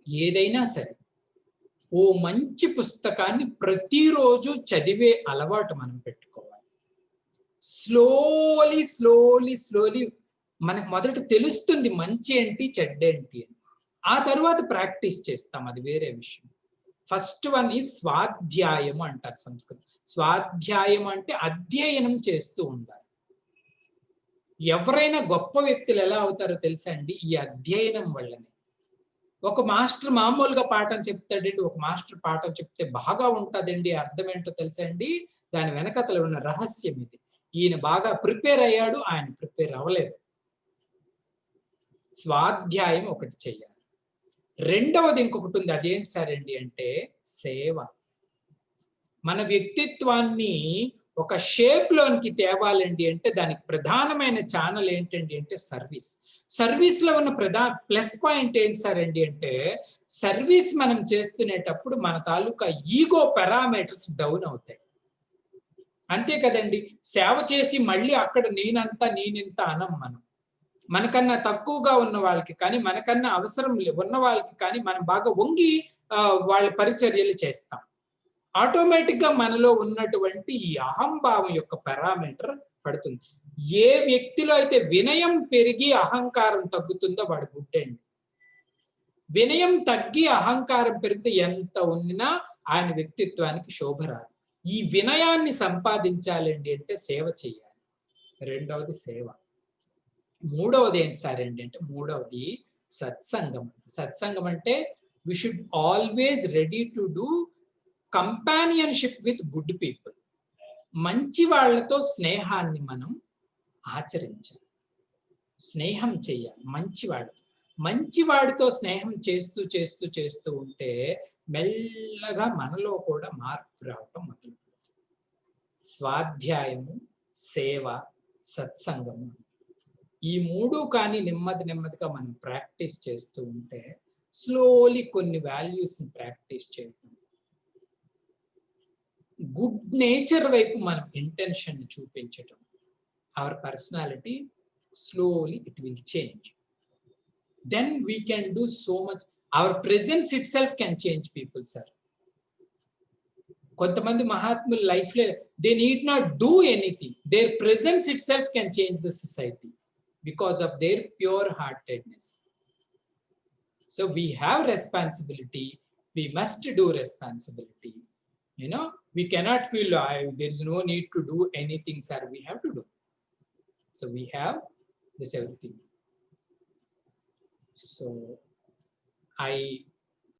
ఏదైనా సరే ఓ మంచి పుస్తకాన్ని ప్రతిరోజు చదివే అలవాటు మనం పెట్టుకోవాలి. స్లోలీ స్లోలీ స్లోలీ మనకు మొదట తెలుస్తుంది మంచి ఏంటి చెడ్డ ఏంటి అని. ఆ తర్వాత ప్రాక్టీస్ చేస్తాం, అది వేరే విషయం. ఫస్ట్ వన్ ఈ స్వాధ్యాయం అంటారు సంస్కృతం. స్వాధ్యాయం అంటే అధ్యయనం చేస్తూ ఉండాలి. ఎవరైనా గొప్ప వ్యక్తులు ఎలా అవుతారో తెలుసా అండి? ఈ అధ్యయనం వల్లనే. ఒక మాస్టర్ మామూలుగా పాఠం చెప్తాడండి, ఒక మాస్టర్ పాఠం చెప్తే బాగా ఉంటుందండి. అర్థం ఏంటో తెలుసా అండి? దాని వెనకతలో ఉన్న రహస్యం ఇది. ఈయన బాగా ప్రిపేర్ అయ్యాడు, ఆయన ప్రిపేర్ అవ్వలేదు. స్వాధ్యాయం ఒకటి చెయ్యాలి. రెండవది ఇంకొకటి ఉంది, అదేంటి సార్ అండి అంటే సేవ. మన వ్యక్తిత్వాన్ని ఒక షేప్ లోనికి తేవాలండి అంటే దానికి ప్రధానమైన ఛానల్ ఏంటండి అంటే సర్వీస్. సర్వీస్ లో ఉన్న ప్లస్ పాయింట్ ఏంటి సార్ అండి అంటే సర్వీస్ మనం చేస్తునేటప్పుడు మన తాలూకా ఈగో పారామీటర్స్ డౌన్ అవుతాయి. అంతే కదండి. సేవ చేసి మళ్ళీ అక్కడ నేనంతా నేనింత అనం. మనకన్నా తక్కువగా ఉన్న వాళ్ళకి కానీ, మనకన్నా అవసరం ఉన్న వాళ్ళకి కానీ మనం బాగా వంగి వాళ్ళ పరిచర్యలు చేస్తాం. ఆటోమేటిక్ గా మనలో ఉన్నటువంటి ఈ అహంభావం యొక్క పారామీటర్ పడుతుంది. ఏ వ్యక్తిలో అయితే వినయం పెరిగి అహంకారం తగ్గుతుందో వాడు గుడ్డండి. వినయం తగ్గి అహంకారం పెరిగితే ఎంత ఉన్నా ఆయన వ్యక్తిత్వానికి శోభ రాదు. ఈ వినయాన్ని సంపాదించాలండి అంటే సేవ చేయాలి. రెండవది సేవ. మూడవది ఏంటి సార్ ఏంటి అంటే మూడవది సత్సంగం. సత్సంగం అంటే we should always ready to do companionship with good people. మంచి వాళ్ళతో స్నేహాన్ని మనం ఆచరించాలి, స్నేహం చేయాలి మంచివాడితో. మంచివాడితో స్నేహం చేస్తూ చేస్తూ చేస్తూ ఉంటే మెల్లగా మనలో కూడా మార్పు రావటం మొదలుపెడుతుంది. స్వాధ్యాయము, సేవ, సత్సంగము, ఈ మూడు కానీ నెమ్మదిగా మనం ప్రాక్టీస్ చేస్తూ ఉంటే స్లోలీ కొన్ని వాల్యూస్ ని ప్రాక్టీస్ చేయడం, గుడ్ నేచర్ వైపు మనం ఇంటెన్షన్ చూపించడం, hour personality slowly it will change. Then we can do so much. Our presence itself can change people, sir. కొంతమంది మహాత్ముల లైఫ్ లో they need not do anything, their presence itself can change the society because of their pure heartedness. So we have responsibility, we must do responsibility. You know, we cannot feel there is no need to do anything, sir. We have to do. So we have this everything. So I